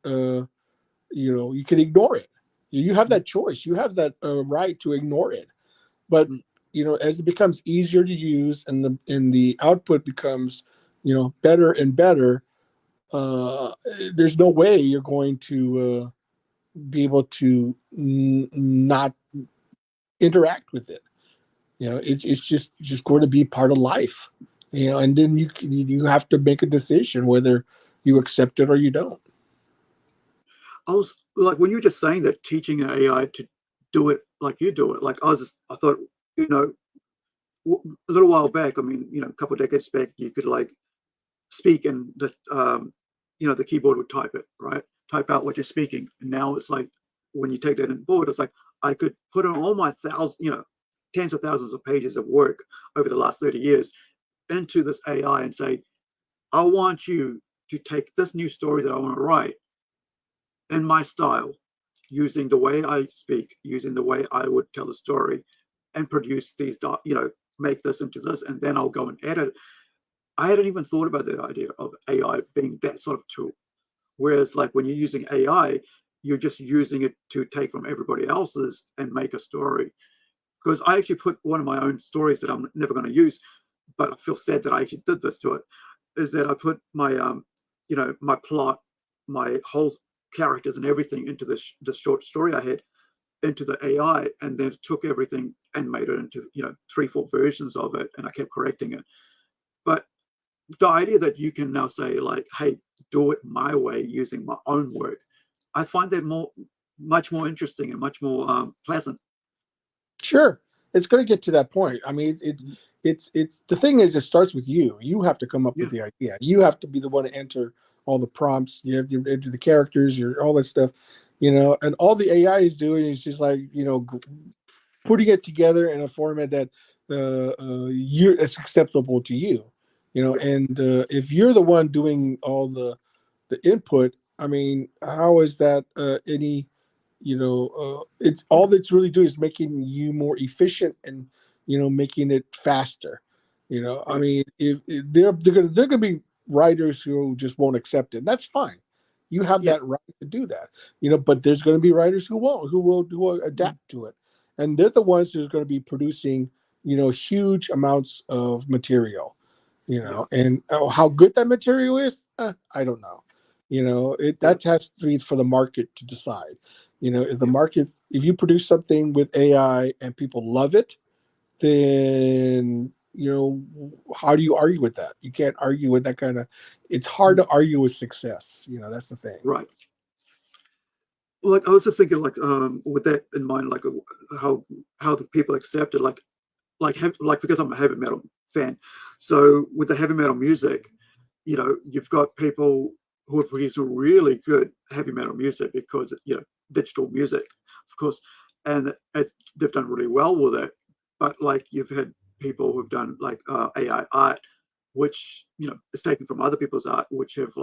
ignore it. You have mm, that choice. You have that right to ignore it. But mm. as it becomes easier to use, and the output becomes better and better, uh, there's no way you're going to be able to not interact with it. It's just going to be part of life. And then you have to make a decision whether you accept it or you don't. I was like, when you were just saying that, teaching an AI to do it like you do it, like I thought, you know, a little while back, I mean, a couple of decades back, you could like speak and the keyboard would type it, right? Type out what you're speaking. And now it's like, when you take that in board, it's like, I could put on all my tens of thousands of pages of work over the last 30 years into this AI and say, I want you to take this new story that I want to write in my style, using the way I speak, using the way I would tell a story, and produce these, make this into this, and then I'll go and edit. I hadn't even thought about that idea of AI being that sort of tool. Whereas, like, when you're using AI, you're just using it to take from everybody else's and make a story. Because I actually put one of my own stories that I'm never going to use, but I feel sad that I actually did this to it. Is that I put my, my plot, my whole characters and everything into this short story I had into the AI, and then took everything and made it into 3-4 versions of it, and I kept correcting it. But the idea that you can now say like, hey, do it my way using my own work, I find that much more interesting and much more pleasant. Sure, it's going to get to that point. I mean, it's the thing is, it starts with you. You have to come up Yeah. with the idea. You have to be the one to enter all the prompts. You have to enter the characters, all that stuff, and all the AI is doing is just like, putting it together in a format that it's acceptable to you, Yeah. and if you're the one doing all the input, I mean, how is that any, it's all that's really doing is making you more efficient and, making it faster. I Right. mean, if they're gonna be writers who just won't accept it. That's fine. You have Yeah. that right to do that, but there's going to be writers who won't, who will adapt to it, and they're the ones who's going to be producing, huge amounts of material, Yeah. and how good that material is, I don't know. That has to be for the market to decide. If the market, if you produce something with AI and people love it, then how do you argue with that? You can't argue with that kind of. It's hard to argue with success. That's the thing. Right. Like I was just thinking, like with that in mind, like how the people accept it, because I'm a heavy metal fan. So with the heavy metal music, you've got people who are producing really good heavy metal music because digital music, of course, and they've done really well with it. But like you've had people who've done like AI art, which is taken from other people's art, which have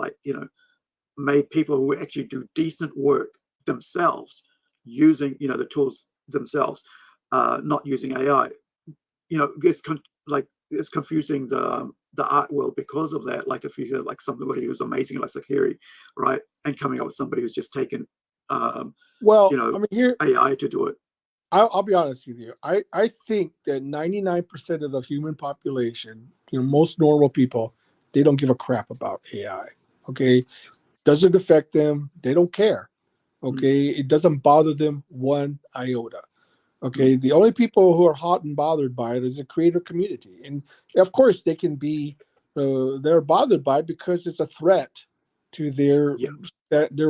made people who actually do decent work themselves using the tools themselves, not using AI. It's confusing the art world because of that. Like if you hear like somebody who's amazing like Sakiri, right, and coming up with somebody who's just taken Well, I mean, here AI to do it. I'll be honest with you. I think that 99% of the human population, most normal people, they don't give a crap about AI. Okay, doesn't affect them. They don't care. Okay, it doesn't bother them one iota. Okay, the only people who are hot and bothered by it is the creator community, and of course they can be. They're bothered by it because it's a threat to their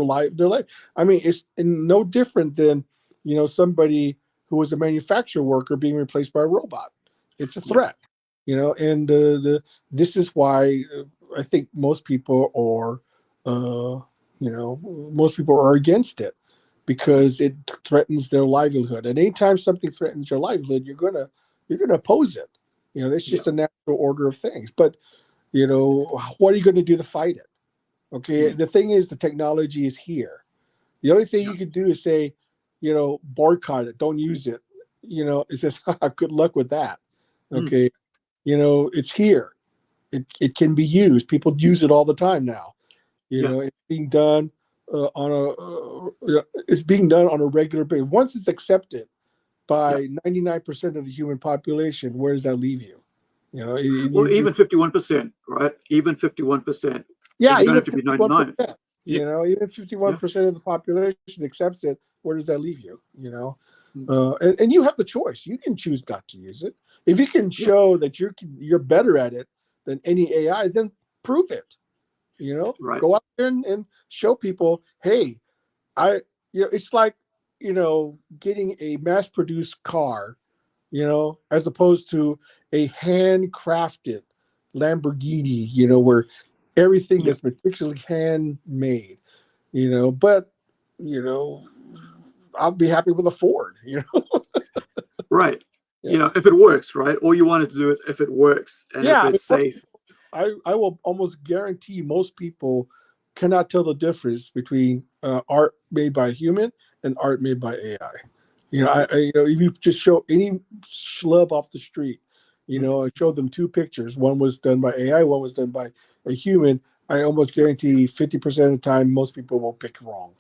life. Their life. I mean, it's no different than somebody who was a manufacturer worker being replaced by a robot. It's a threat. And this is why I think most people are. Most people are against it because it threatens their livelihood. And anytime something threatens your livelihood, you're gonna oppose it. That's just a natural order of things. But what are you going to do to fight it? Okay, the thing is, the technology is here. The only thing you can do is say, boycott it, don't use it. It says, good luck with that. Okay, it's here. It can be used. People use it all the time now. It's being done it's being done on a regular basis. Once it's accepted by 99% of the human population, where does that leave you? Well, even 51%, right? Even 51%. Yeah, you don't even have to be 99. Even 51% of the population accepts it. Where does that leave you? And you have the choice. You can choose not to use it. If you can show that you're better at it than any AI, then prove it. Right. Go out there and show people, hey, it's like, getting a mass-produced car, as opposed to a handcrafted Lamborghini, where everything is meticulously handmade, but, I'll be happy with a Ford, Right. If it works, right? All you wanted to do is if it works and if it's safe. I will almost guarantee most people cannot tell the difference between art made by a human and art made by AI. If you just show any schlub off the street, and show them two pictures, one was done by AI, one was done by a human, I almost guarantee 50% of the time most people will pick wrong.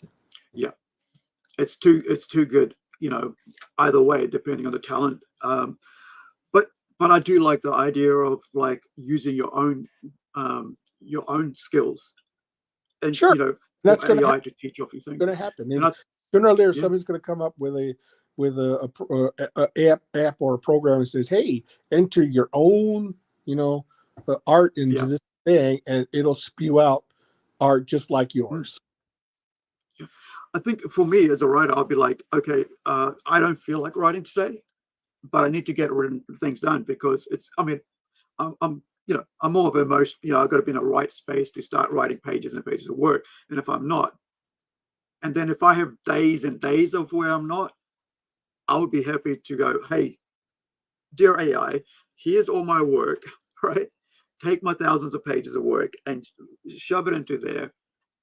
Yeah, it's too good. Either way, depending on the talent. But I do like the idea of like using your own skills, and sure, for that's going AI to teach off you things. Going to happen. And sooner or later, somebody's going to come up with a app or a program that says, "Hey, enter your own, art into this thing, and it'll spew out art just like Mm. yours. Yeah. I think for me as a writer, I'll be like, okay, I don't feel like writing today, but I need to get written things done because it's. I mean, I'm you know, I'm more of an emotion. You know, I've got to be in a right space to start writing pages and pages of work. And if I'm not, and then if I have days and days of where I'm not, I would be happy to go, hey, dear AI, here's all my work, right? Take my thousands of pages of work and shove it into there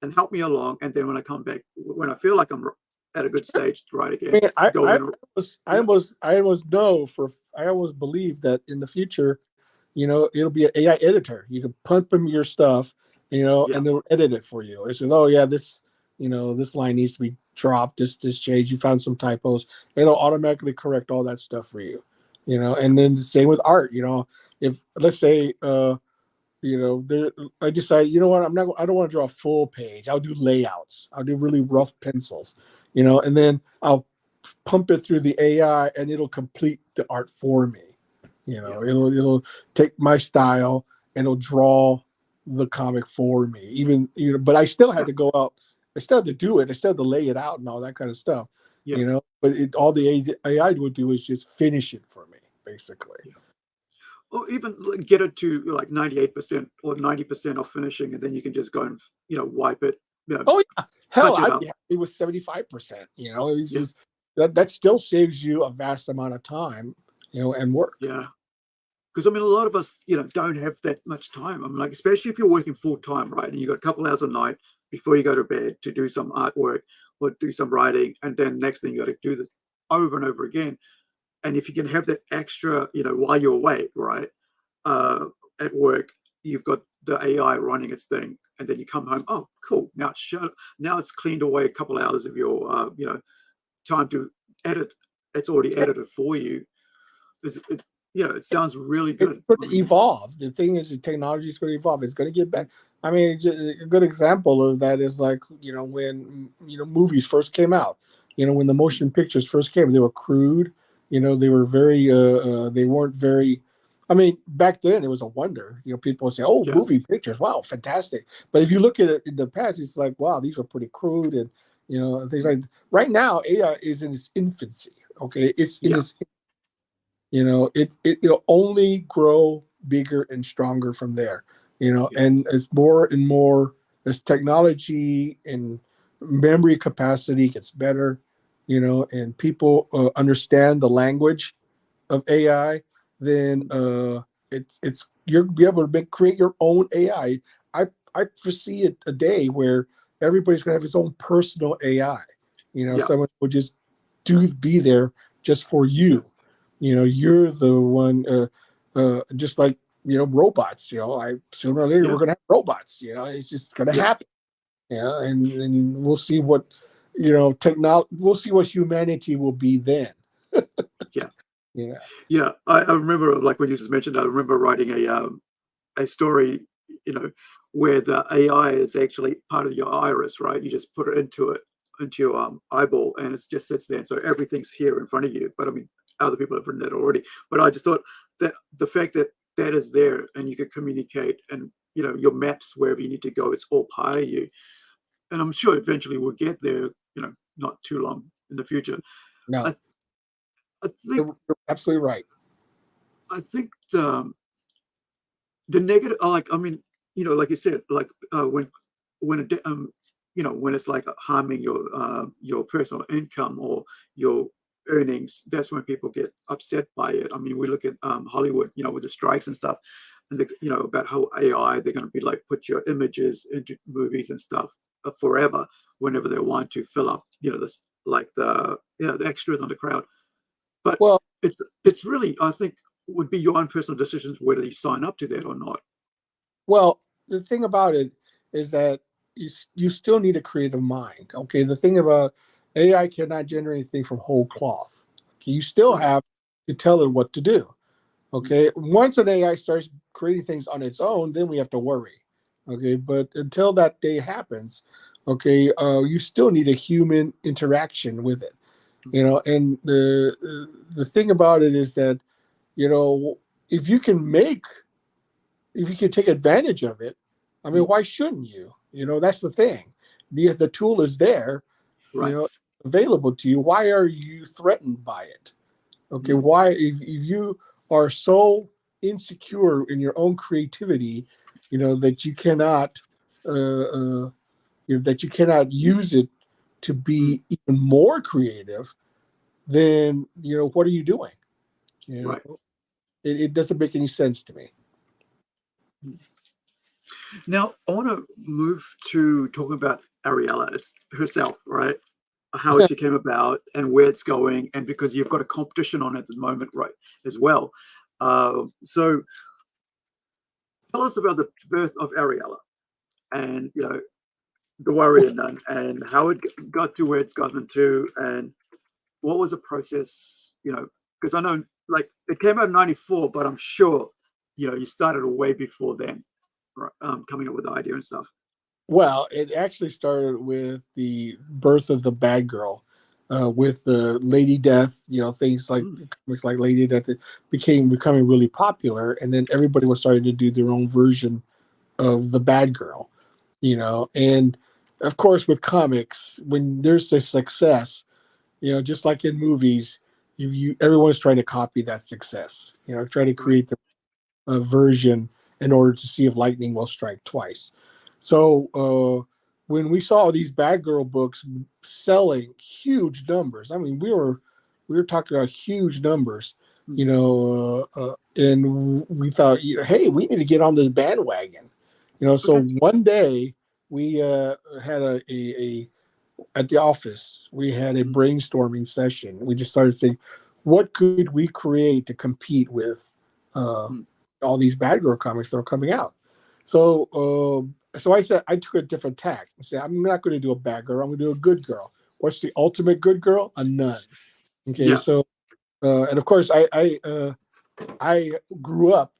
and help me along. And then when I come back, when I feel like I'm at a good stage to write I again, mean, go in. Yeah, I always believe that in the future, it'll be an AI editor. You can pump them your stuff, yeah, and it'll edit it for you. It says, oh yeah, this line needs to be dropped. This change. You found some typos. It'll automatically correct all that stuff for you. And then the same with art. If let's say, there, I decide, what, I don't want to draw a full page. I'll do layouts. I'll do really rough pencils, and then I'll pump it through the AI and it'll complete the art for me. yeah, It'll take my style and it'll draw the comic for me. Even, but I still had yeah, to go out. I still had to do it. I still had to lay it out and all that kind of stuff. yeah, But all the AI would do is just finish it for me, basically. yeah. Or even like get it to like 98% or 90% of finishing, and then you can just go and wipe it, Oh yeah, hell, touch it I'd up. be happy with 75%. It's Yeah, just that still saves you a vast amount of time, and work. yeah. Because I mean, a lot of us, don't have that much time. I mean, like especially if you're working full time, right? And you got a couple hours a night before you go to bed to do some artwork or do some writing, and then next thing you got to do this over and over again. And if you can have that extra, while you're awake, right, uh, at work, you've got the AI running its thing, and then you come home. Oh, cool! Now it's shut. Now it's cleaned away a couple hours of your, time to edit. It's already edited for you. It sounds really It's good. going I to mean, evolve. The thing is, the technology is going to evolve. It's going to get better. I mean, a good example of that is like, when, movies first came out, when the motion pictures first came, they were crude, they were very, they weren't very, I mean, back then it was a wonder, people would say, oh, yeah, movie pictures, wow, fantastic. But if you look at it in the past, it's like, wow, these are pretty crude. And, things like right now, AI is in its infancy. Okay. It's in yeah, its it'll only grow bigger and stronger from there. yeah, And as more and more as technology and memory capacity gets better, and people understand the language of AI, then it's you'll be able to create your own AI. I foresee a day where everybody's going to have his own personal AI. yeah, Someone will just be there just for yeah, you. You're the one. Just like robots. I sooner or later we're yeah, going to have robots. It's just going to yeah, happen. And we'll see what technology. We'll see what humanity will be then. yeah, Yeah. yeah. I remember, like when you just mentioned, I remember writing a story, you know, where the AI is actually part of your iris, right? You just put it into your eyeball, and it just sits there, and so everything's here in front of you. But I mean, other people have written that already. But I just thought that the fact that that is there, and you can communicate, and your maps wherever you need to go, it's all part of you. And I'm sure eventually we'll get there. Not too long in the future. I No, I think you're absolutely right. I think the negative, like I mean, like you said, like when it, when it's like harming your personal income or your earnings, that's when people get upset by it. I mean, we look at Hollywood, with the strikes and stuff, and about how AI, they're going to be like put your images into movies and stuff forever whenever they want to fill up, this like the extras on the crowd. But Well, it's really, I think, would be your own personal decisions whether you sign up to that or not. well, the thing about it is that you still need a creative mind. Okay, the thing about AI cannot generate anything from whole cloth. Okay, you still Right. have to tell it what to do. Mm. Okay, once an AI starts creating things on its own, then we have to worry. Okay, but until that day happens, okay, you still need a human interaction with it. And the thing about it is that, you know if you can make if you can take advantage of it, I mean, why shouldn't you? You know, that's the thing. The tool is there, you Right. know, available to you. Why are you threatened by it? Okay, Mm. why if you are so insecure in your own creativity, you know, that you cannot that you cannot use it to Mm. be even more creative, then you know what are you doing? You Right. know, it doesn't make any sense to me. Now, I want to move to talking about Areala. It's herself, right? How she came about and where it's going, and because you've got a competition on it at the moment, right, as well. So tell us about the birth of Areala and, you know, the warrior nun and how it got to where it's gotten to, and what was the process, you know, because I know like it came out in 94, but I'm sure, you know, you started way before then, right, coming up with the idea and stuff. Well, it actually started with the birth of the bad girl, with the Lady Death. You know, things like Mm. comics like Lady Death it becoming really popular, and then everybody was starting to do their own version of the bad girl. You know, and of course, with comics, when there's a success, you know, just like in movies, you everyone's trying to copy that success. You know, try to Right. create a version in order to see if lightning will strike twice. So when we saw these bad girl books selling huge numbers, I mean, we were talking about huge numbers, you know, and we thought, you know, hey, we need to get on this bandwagon, you know. So Okay. one day we had a at the office, we had a Mm. brainstorming session. We just started saying, what could we create to compete with Mm. all these bad girl comics that are coming out? So I said I took a different tack. I said I'm not going to do a bad girl. I'm going to do a good girl. What's the ultimate good girl? A nun. Okay, Yeah. so and of course I grew up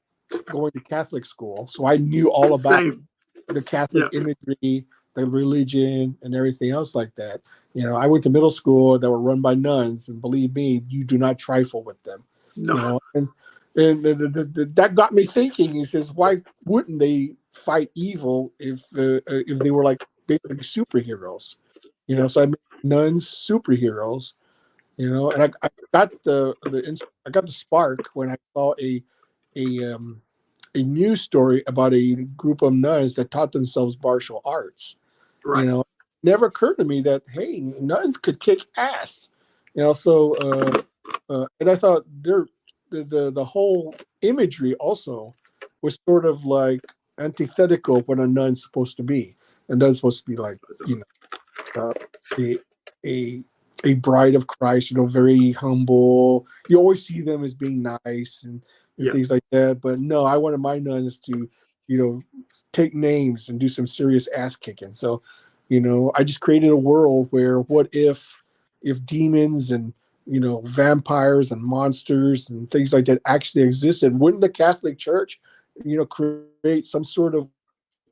going to Catholic school, so I knew all about Same. the Catholic Yeah. imagery, the religion, and everything else like that. You know, I went to middle school that were run by nuns, and believe me, you do not trifle with them. You No. know, and that got me thinking. He says, why wouldn't they fight evil if they were like basically superheroes? You know, Yeah. so I made nuns superheroes. You know, and I got I got the spark when I saw a um, a news story about a group of nuns that taught themselves martial arts. You Right. know, never occurred to me that hey, nuns could kick ass. You know, so and I thought the whole imagery also was sort of like antithetical of what a nun's supposed to be. A nun's supposed to be like, you know, a a a bride of Christ, you know, very humble. You always see them as being nice and Yeah. things like that. But no, I wanted my nuns to, you know, take names and do some serious ass kicking. So, you know, I just created a world where what if demons and you know vampires and monsters and things like that actually existed? Wouldn't the Catholic Church, you know, create some sort of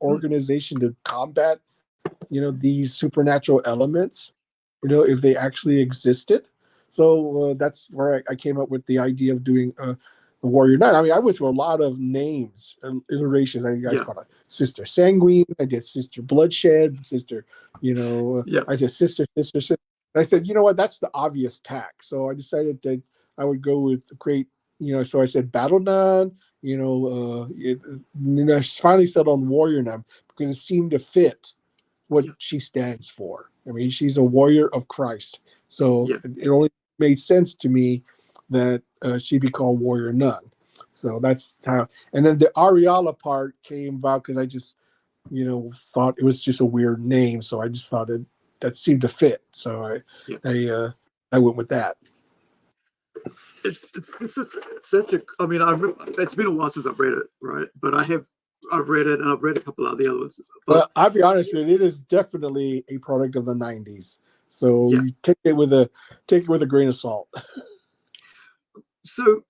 Mm. organization to combat you know these supernatural elements you know if they actually existed? So that's where I came up with the idea of doing the warrior knight. I mean, I went through a lot of names and iterations. I guys Yeah. called it Sister Sanguine, I did Sister Bloodshed, Sister, you know, Yeah. I said sister. And I said, you know what, that's the obvious tack, so I decided that I would go with great, you know, so I said Battle Nun, you know, and I finally settled on Warrior Nun because it seemed to fit what Yeah. she stands for. I mean, she's a warrior of Christ. So Yeah. it only made sense to me that she be called Warrior Nun. So that's how. And then the Areala part came about because I just, you know, thought it was just a weird name. So I just thought that seemed to fit. So Yeah. I went with that. It's such a. I mean, it's been a while since I've read it, right? But I've read it, and I've read a couple of the other ones. But Well, I'll be honest with you, it is definitely a product of the '90s. So yeah. you take it with a grain of salt. So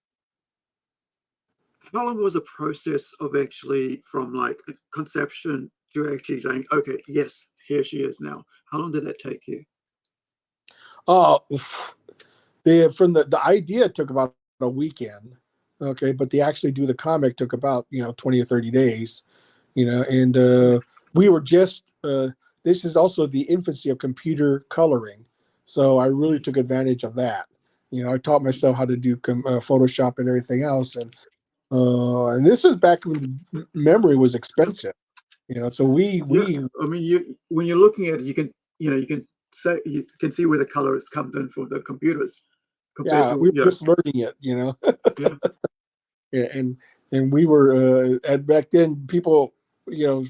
how long was the process of actually from like conception to actually saying, okay, yes, here she is now? How long did that take you? Oh, from the idea took about a weekend. Okay, but they actually do the comic took about 20 or 30 days. And we were just this is also the infancy of computer coloring, so I really took advantage of that. I taught myself how to do Photoshop and everything else, and this was back when memory was expensive. So we Yeah, we I mean, when you're looking at it, you can see where the colors come in from the computers compared yeah, to we were just learning it. yeah, Yeah, and we were at back then people you know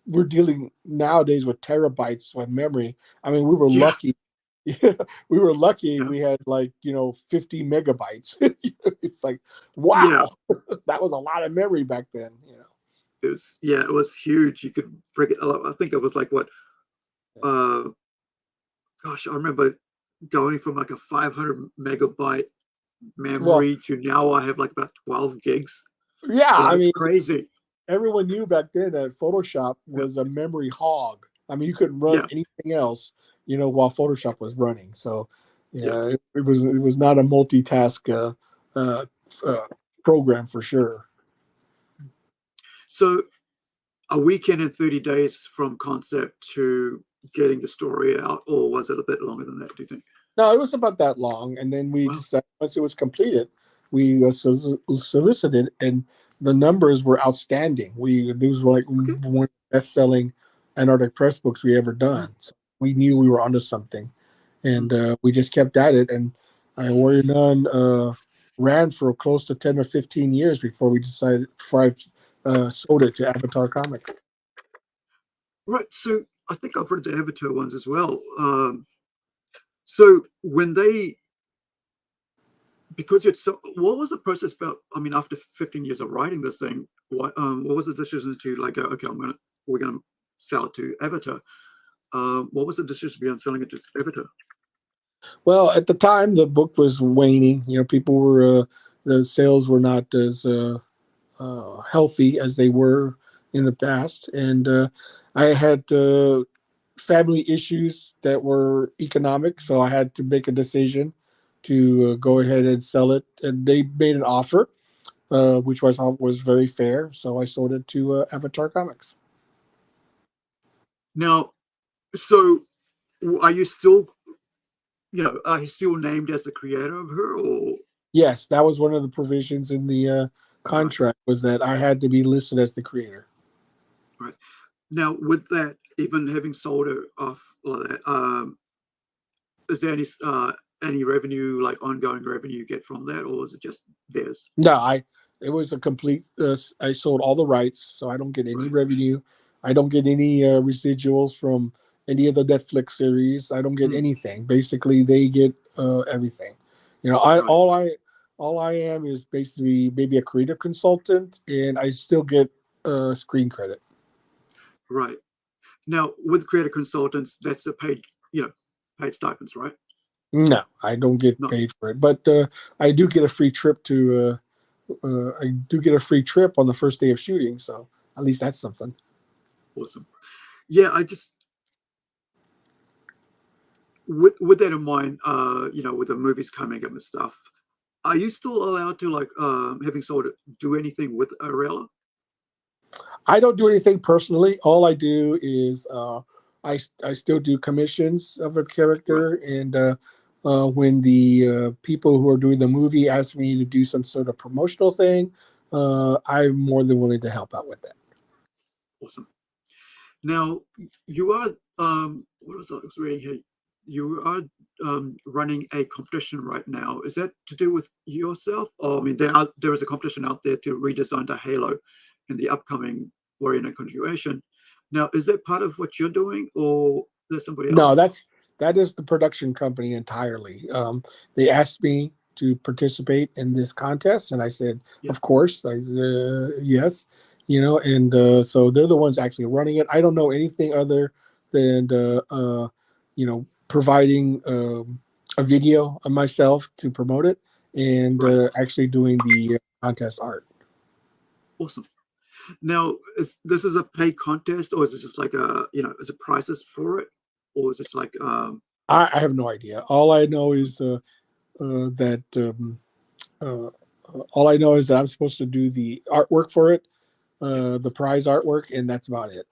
we're dealing nowadays with terabytes of memory. I mean, we were yeah, lucky. We were lucky. yeah, We had 50 megabytes. It's like, yeah. wow, that was a lot of memory back then. It was huge. You could freaking. I think it was like what uh gosh, I remember going from like a 500 megabyte Well, memory to now I have like about 12 gigs. yeah, I It's mean, crazy. everyone knew back then that Photoshop Yeah, was a memory hog. I mean, you couldn't run yeah, anything else, while Photoshop was running. So, yeah. yeah, it was not a multitask uh, uh, program for sure. So a weekend and 30 days from concept to getting the story out, or was it a bit longer than that, do you think? No, it was about that long, and then we Wow. decided once it was completed, we solicited, and the numbers were outstanding. These were like Okay. one of the best-selling Antarctic Press books we ever Mm, done. So we knew we were onto something, mm. and we just kept at it. And Warrior Nun ran for close to 10 or 15 years before I sold it to Avatar Comics. Right. So I think I've read the Avatar ones as well. So when they, because it's so, what was the process about? I mean, after 15 years of writing this thing, what was the decision to like, okay, we're gonna sell it to Avatar? What was the decision beyond selling it to Avatar? Well, at the time, the book was waning. People were the sales were not as healthy as they were in the past, and I had family issues that were economic, so I had to make a decision to go ahead and sell it. And they made an offer, which I thought was very fair, so I sold it to Avatar Comics. Now, so are you still, are you still named as the creator of her, or Yes, that was one of the provisions in the right, contract was that I had to be listed as the creator. right? Now, with that, even having sold her off like that, is there any revenue, like ongoing revenue, you get from that, or is it just theirs? No, it was a complete. I sold all the rights, so I don't get any Right. revenue. I don't get any residuals from any of the Netflix series. I don't get Mm, anything. Basically, they get everything. I right. all I am is basically maybe a creative consultant, and I still get screen credit. Right. Now, with creative consultants, that's a paid, paid stipends, right? No, I don't get No. paid for it, but I do get a free trip to. I do get a free trip on the first day of shooting, so at least that's something. Awesome. Yeah, I just with that in mind, with the movies coming up and stuff, are you still allowed to like having sold it, do anything with Areala? I don't do anything personally. All I do is I still do commissions of a Right. character, and when the people who are doing the movie ask me to do some sort of promotional thing, I'm more than willing to help out with that. Awesome. Now you are what was I was reading here? You are running a competition right now. Is that to do with yourself? Or I mean, there is a competition out there to redesign the Halo in the upcoming Warrior and continuation. Now, is that part of what you're doing, or there's somebody No, else? that is the production company entirely. They asked me to participate in this contest, and I said, Yeah, of course, yes, and so they're the ones actually running it. I don't know anything other than providing a video of myself to promote it and right. actually doing the contest art. Awesome. Now, is this is a paid contest, or is it just like is it prizes for it, or is it just like I have no idea. All I know is that. Uh, All I know is that I'm supposed to do the artwork for it, the prize artwork, and that's about it.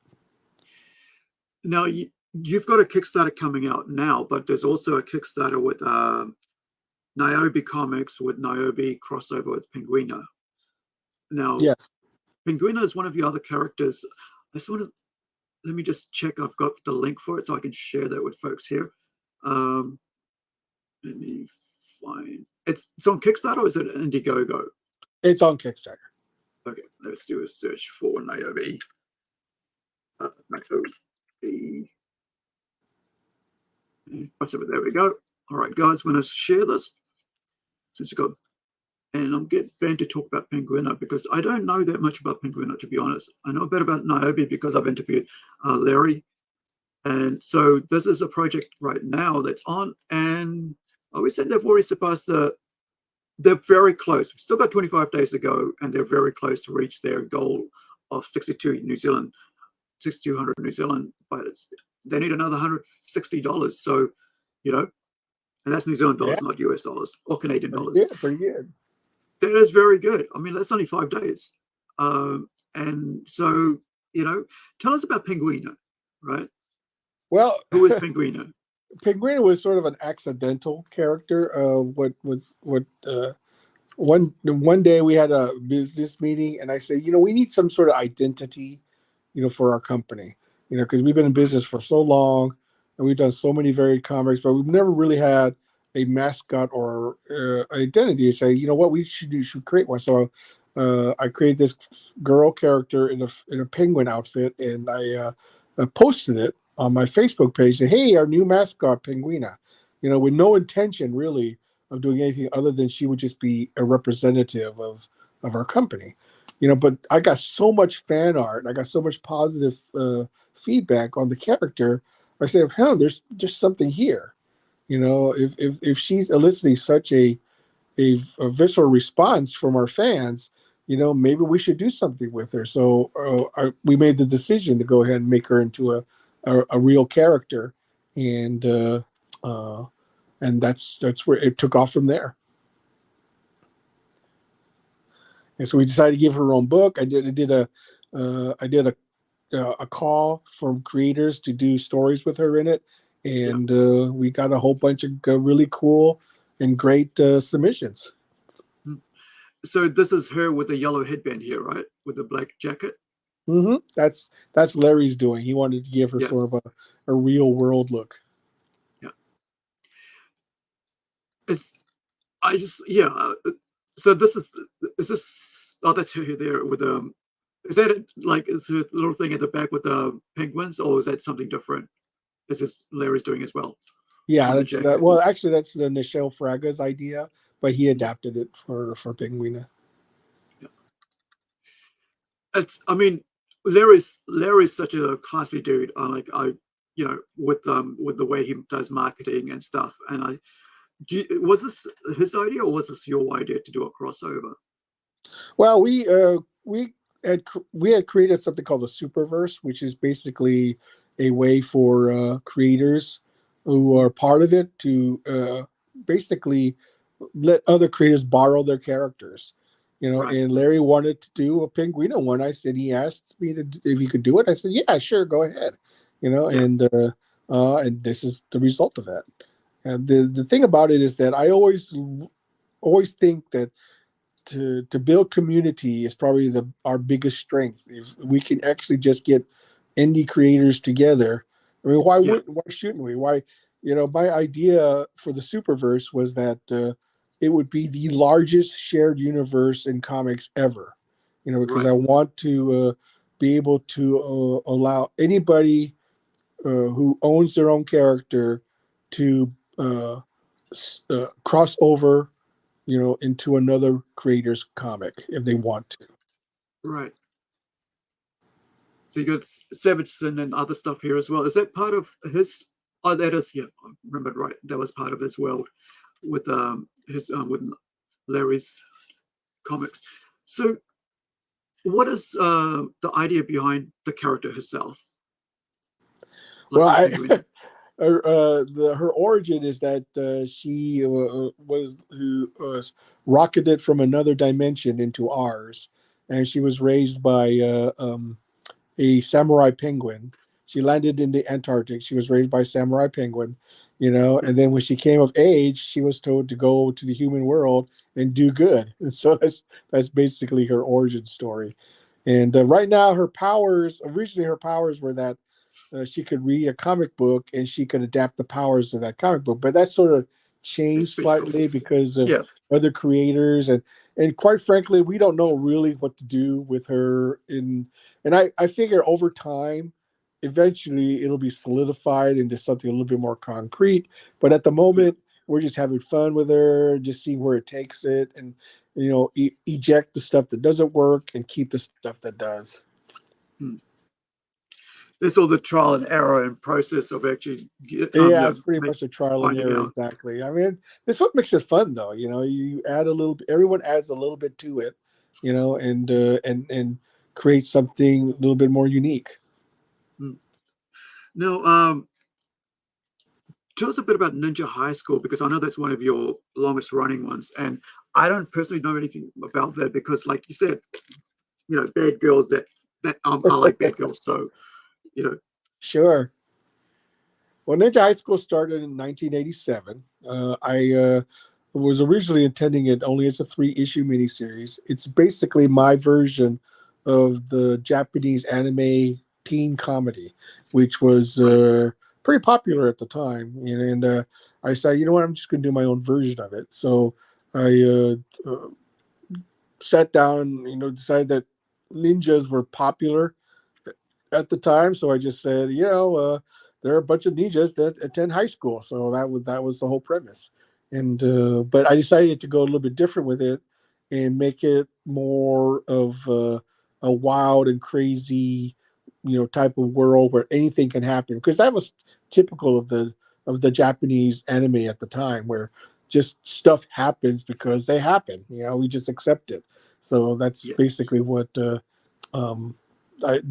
Now, you've got a Kickstarter coming out now, but there's also a Kickstarter with Niobe Comics with Niobe crossover with Penguina. Now, Yes. Penguina is one of the other characters. I just want to, let me just check I've got the link for it so I can share that with folks here. Let me find, it's on Kickstarter or is it Indiegogo? It's on Kickstarter. Okay, let's do a search for Niobe. Niobe. There we go. All right, guys, I'm going to share this since we've got, and I'm getting Ben to talk about Penguina because I don't know that much about Penguina, to be honest. I know a bit about Niobe because I've interviewed Larry. And so this is a project right now that's on, and we said they've already surpassed they're very close. We've still got 25 days to go, and they're very close to reach their goal of 62 New Zealand, 6,200 New Zealand, but they need another $160. So, you know, and that's New Zealand dollars, not US dollars or Canadian dollars. Yeah, pretty good. That is very good. I mean, that's only 5 days. And so, you know, tell us about Penguina, right? Well, who is Penguina? Penguina was sort of an accidental character. One day we had a business meeting, and I said, you know, we need some sort of identity, you know, for our company, you know, because we've been in business for so long, and we've done so many varied comics, but we've never really had a mascot or identity. I say, you know what, we should do, should create one. So I created this girl character in a penguin outfit, and I posted it on my Facebook page. Said, hey, our new mascot, Penguina, you know, with no intention really of doing anything other than she would just be a representative of our company, you know. But I got so much fan art, I got so much positive feedback on the character. I said, "Huh, there's just something here." You know, if she's eliciting such a visceral response from our fans, you know, maybe we should do something with her. So we made the decision to go ahead and make her into a real character, and that's where it took off from there. And so we decided to give her own book. I did a call from creators to do stories with her in it, and we got a whole bunch of really cool and great submissions. So this is her with the yellow headband here, right? With the black jacket. Mm-hmm. That's Larry's doing. He wanted to give her sort of a real world look. Yeah. So is this? Oh, that's her there with Is that is her little thing at the back with the penguins, or is that something different? Is this Larry's doing as well? Yeah, well, actually, that's the Nichelle Fraga's idea, but he adapted it for Penguina. Yeah. I mean, Larry's such a classy dude. With the way he does marketing and stuff. And was this his idea or was this your idea to do a crossover? Well, we had created something called the Superverse, which is basically a way for creators who are part of it to basically let other creators borrow their characters, you know. Right. And Larry wanted to do a Penguina one. He asked me if he could do it. I said, yeah, sure, go ahead, you know. Yeah. And this is the result of that. And the thing about it is that I always think that to build community is probably our biggest strength. If we can actually just get indie creators together, I mean, why shouldn't we? Why, you know, my idea for the Superverse was that it would be the largest shared universe in comics ever, you know, because I want to be able to allow anybody who owns their own character to cross over, you know, into another creator's comic if they want to. Right. So you got Savage Sin and other stuff here as well. Is that part of his? Oh, that is. Yeah, I remembered right. That was part of his world with with Larry's comics. So, what is the idea behind the character herself? Well, her origin is that she was rocketed from another dimension into ours, and she was raised by a samurai penguin. She landed in the Antarctic. She was raised by a samurai penguin, and then when she came of age, she was told to go to the human world and do good. And so that's basically her origin story. And right now, originally her powers were that she could read a comic book and she could adapt the powers of that comic book. But that sort of changed slightly because of other creators, and quite frankly, we don't know really what to do with her. And I figure over time, eventually it'll be solidified into something a little bit more concrete. But at the moment, we're just having fun with her, just see where it takes it, and eject the stuff that doesn't work and keep the stuff that does. There's all the trial and error and process of actually it's pretty much a trial and error. Exactly. I mean, that's what makes it fun, though. You add a little, everyone adds a little bit to it, and create something a little bit more unique. Now, tell us a bit about Ninja High School, because I know that's one of your longest running ones, and I don't personally know anything about that because, like you said, bad girls that I like bad girls, so Sure. Well, Ninja High School started in 1987. I was originally intending it only as a 3-issue miniseries. It's basically my version of the Japanese anime teen comedy, which was pretty popular at the time. And I said, you know what, I'm just going to do my own version of it. So I sat down, decided that ninjas were popular at the time. So I just said, there are a bunch of ninjas that attend high school. So that was the whole premise. And but I decided to go a little bit different with it and make it more of a wild and crazy, type of world where anything can happen. Because that was typical of the Japanese anime at the time, where just stuff happens because they happen. We just accept it. So that's basically what the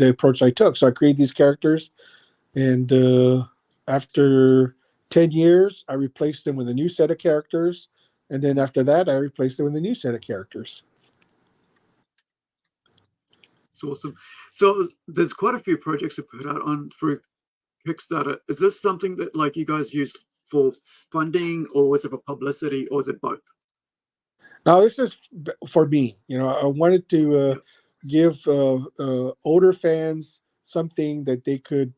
approach I took. So I created these characters, and after 10 years, I replaced them with a new set of characters, and then after that, I replaced them with a new set of characters. It's awesome. So there's quite a few projects you put out on through Kickstarter. Is this something that like you guys use for funding, or is it for publicity, or is it both? Now, this is for me. I wanted to give older fans something that they could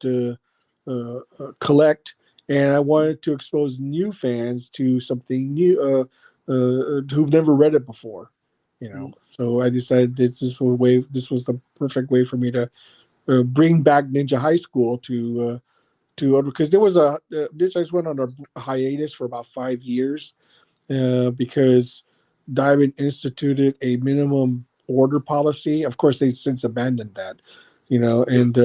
collect, and I wanted to expose new fans to something new who've never read it before. So I decided this was the perfect way for me to bring back Ninja High School to because there was Ninja High School went on a hiatus for about 5 years because Diamond instituted a minimum order policy. Of course, they've since abandoned that, and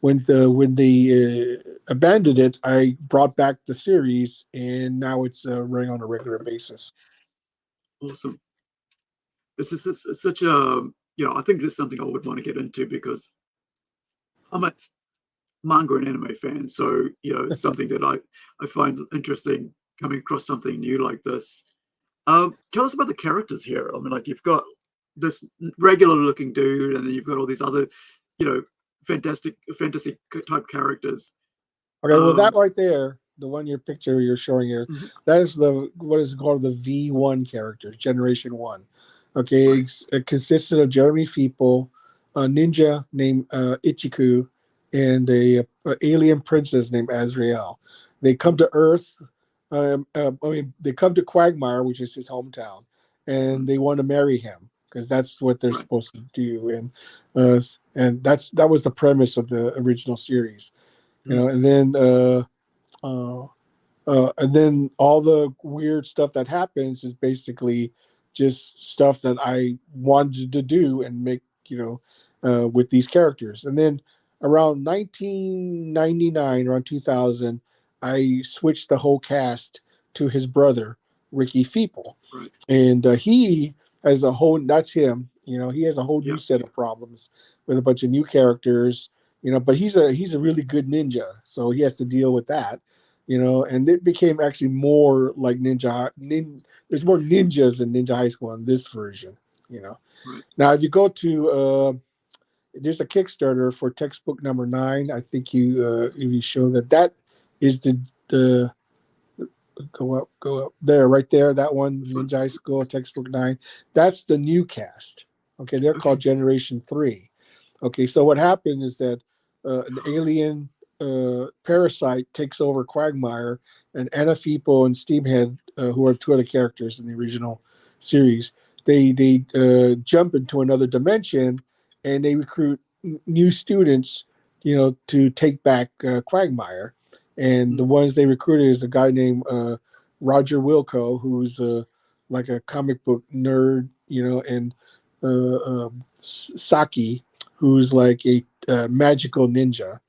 when they abandoned it, I brought back the series, and now it's running on a regular basis. Awesome. This is such a, I think this is something I would want to get into because I'm a manga and anime fan. So, it's something that I find interesting coming across something new like this. Tell us about the characters here. I mean, like you've got this regular looking dude, and then you've got all these other, fantasy type characters. Okay, well, that right there, the one you're showing here, that is what is called the V1 character, Generation 1. Okay, it consisted of Jeremy Feeple, a ninja named Ichiku, and a alien princess named Azrael. They come to Earth. They come to Quagmire, which is his hometown, and they want to marry him because that's what they're supposed to do. And that was the premise of the original series, and then all the weird stuff that happens is basically just stuff that I wanted to do and make, with these characters. And then around 1999, around 2000, I switched the whole cast to his brother, Ricky Feeple. Right. And he has that's him, he has a whole new set of problems with a bunch of new characters, but he's a really good ninja. So he has to deal with that. and it became actually more like there's more ninjas in Ninja High School in this version. Right. Now, if you go to there's a Kickstarter for textbook number 9. I think if you show that is the go up there, right there, that one, Ninja High School textbook 9. That's the new cast. Okay, they're called Generation 3. Okay, so what happened is that an alien parasite takes over Quagmire, and Anna Feeple and Steamhead, who are 2 other characters in the original series, they jump into another dimension, and they recruit new students, to take back Quagmire. And the ones they recruited is a guy named Roger Wilco, who's like a comic book nerd, and Saki, who's like a magical ninja,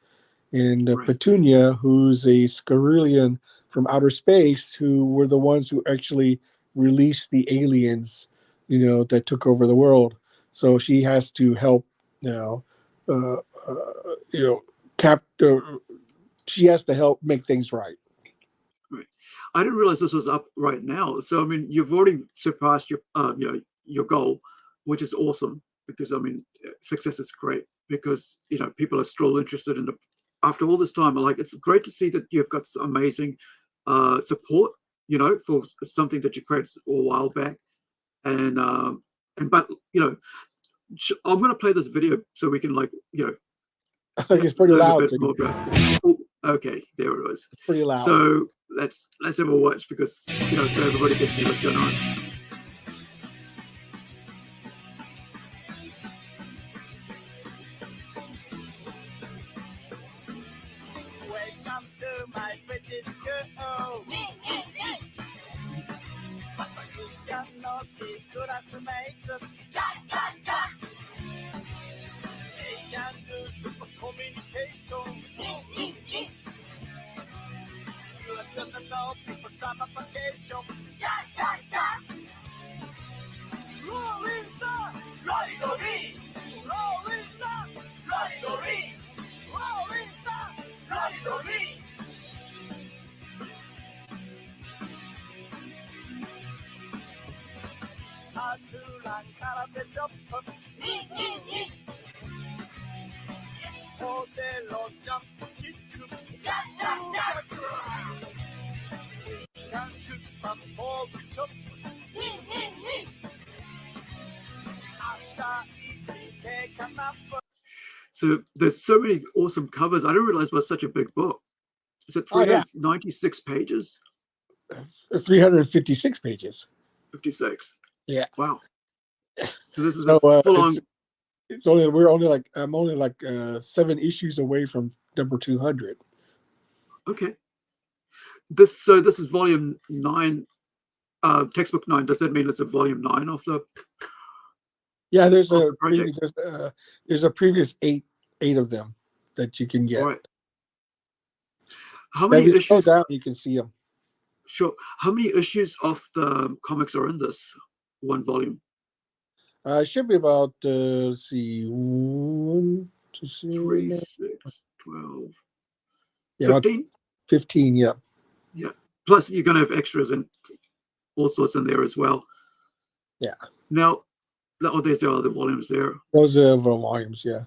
and Petunia, who's a Scarillion from outer space, who were the ones who actually released the aliens, that took over the world. So she has to help, she has to help make things right. Right. I didn't realize this was up right now. So I mean, you've already surpassed your goal, which is awesome, because I mean, success is great because people are still interested in after all this time. Like, it's great to see that you've got some amazing support, for something that you created a while back, but I'm going to play this video so we can I think it's pretty loud. Okay, there it was. It's pretty loud. So let's have a watch, because so everybody can see what's going on. Welcome to my pretty school. You cannot see classmates. They can do super communication. You're gonna know people summer vacation. Rolling Star, Lolly. Rolling Star, Lolly. Rolling Star, Lolly. 아주랑 카라멜 점프. 모델로 점프 킥크. 양극산 보그 점프. 아싸 이리 대가나빠. So there's so many awesome covers. I didn't realize it was such a big book. Is it 396 pages? 356 pages. 56. Yeah. Wow. So this is a full-on. I'm only like 7 issues away from number 200. Okay. This is volume 9, textbook 9. Does that mean it's a volume 9 of the? Yeah, there's a previous eight of them that you can get. All right. How many issues? Down, you can see them. Sure. How many issues of the comics are in this one volume? It should be about, let's see, 1, 2, 3, 6, 12, yeah, 15? 15, yeah. Yeah. Plus, you're going to have extras and all sorts in there as well. Yeah. Now, there's the other volumes there. Those are volumes, yeah.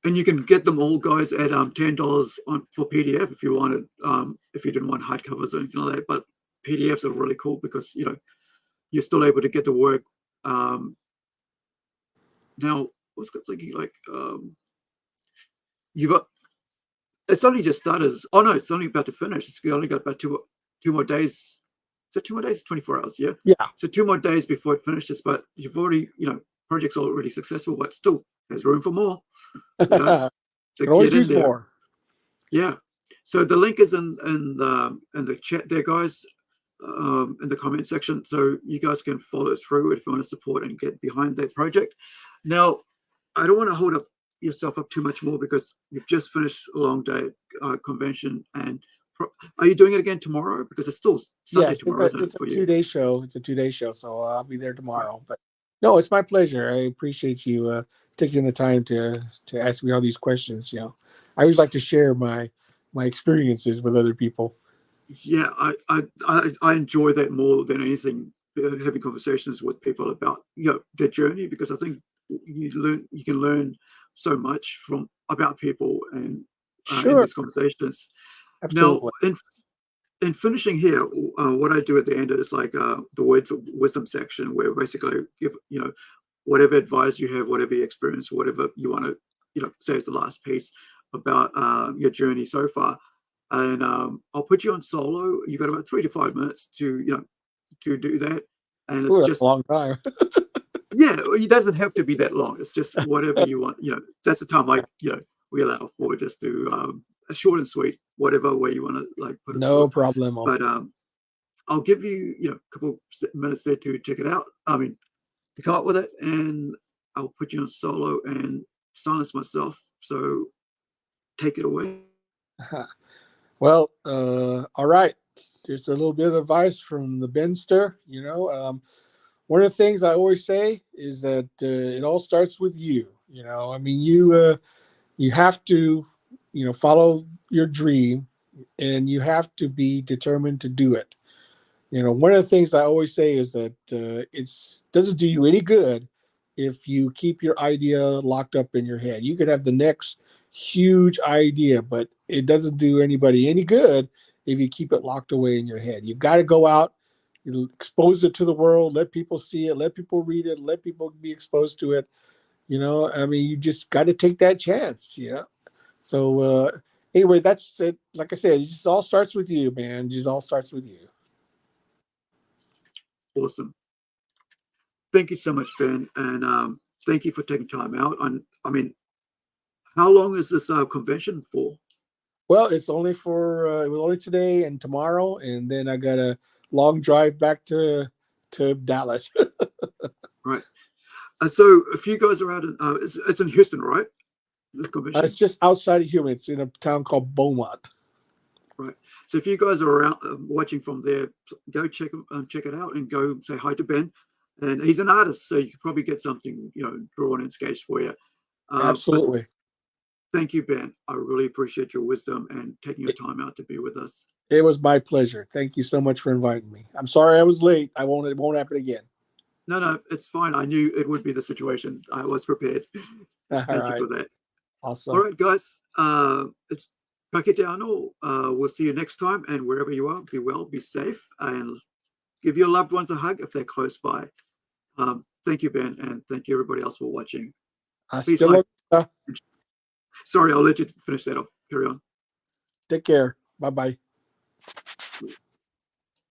And you can get them all, guys, at $10 for PDF if you wanted, if you didn't want hardcovers or anything like that. But PDFs are really cool because, you're still able to get the work. Now, I was thinking, it's only just started. Oh, no, it's only about to finish. It's only got about two more days. Is that 2 more days? 24 hours, yeah? Yeah. So 2 more days before it finishes, but you've already, project's already successful, but still there's room for more. So always use more. Yeah. So the link is in the chat there, guys, in the comment section. So you guys can follow through if you want to support and get behind that project. Now, I don't want to hold yourself up too much more because you've just finished a long day convention. And are you doing it again tomorrow? Because it's still Sunday tomorrow, isn't it? It's a 2-day show. It's a 2-day show, so I'll be there tomorrow. But no, it's my pleasure. I appreciate you taking the time to ask me all these questions. I always like to share my my experiences with other people. Yeah, I enjoy that more than anything. Having conversations with people about their journey, because I think you can learn so much from about people and in Sure, these conversations. Now, absolutely. in finishing here, what I do at the end is like the words of wisdom section, where basically give whatever advice you have, whatever you experience, whatever you want to say as the last piece about your journey so far. And I'll put you on solo. You got about 3 to 5 minutes to do that, and Oh, it's that's a just long time. yeah, it doesn't have to be that long. It's just whatever you want. That's the time we allow for, just to a short and sweet, whatever way you want to like put it No through. problemo. But I'll give you a couple minutes there to check it out. I mean, to come up with it, and I'll put you on solo and silence myself. So take it away. Well, all right. Just a little bit of advice from the Benster. One of the things I always say is that it all starts with you. I mean, you have to, follow your dream, and you have to be determined to do it. One of the things I always say is that it's doesn't do you any good if you keep your idea locked up in your head. You could have the next huge idea, but it doesn't do anybody any good if you keep it locked away in your head. You got to go out, you expose it to the world, let people see it, let people read it, let people be exposed to it. I mean, you just got to take that chance. So anyway, that's it. Like I said, it just all starts with you, man. It just all starts with you. Awesome. Thank you so much, Ben, and thank you for taking time out. I mean, how long is this convention for? Well, it's only it was only today and tomorrow, and then I got a long drive back to Dallas. Right. And so if you guys are out in, it's in Houston, right? This convention. It's just outside of Hume. It's in a town called Beaumont. Right. So if you guys are around watching from there, go check it out and go say hi to Ben. And he's an artist, so you can probably get something drawn and sketched for you. But Absolutely. thank you, Ben. I really appreciate your wisdom and taking your time out to be with us. It was my pleasure. Thank you so much for inviting me. I'm sorry I was late. It won't happen again. No, it's fine. I knew it would be the situation. I was prepared. Thank you for that. Awesome. All right, guys. It's Paquetano. We'll see you next time. And wherever you are, be well, be safe, and give your loved ones a hug if they're close by. Thank you, Ben, and thank you everybody else for watching. Please like. Sorry, I'll let you finish that off. Carry on. Take care. Bye-bye.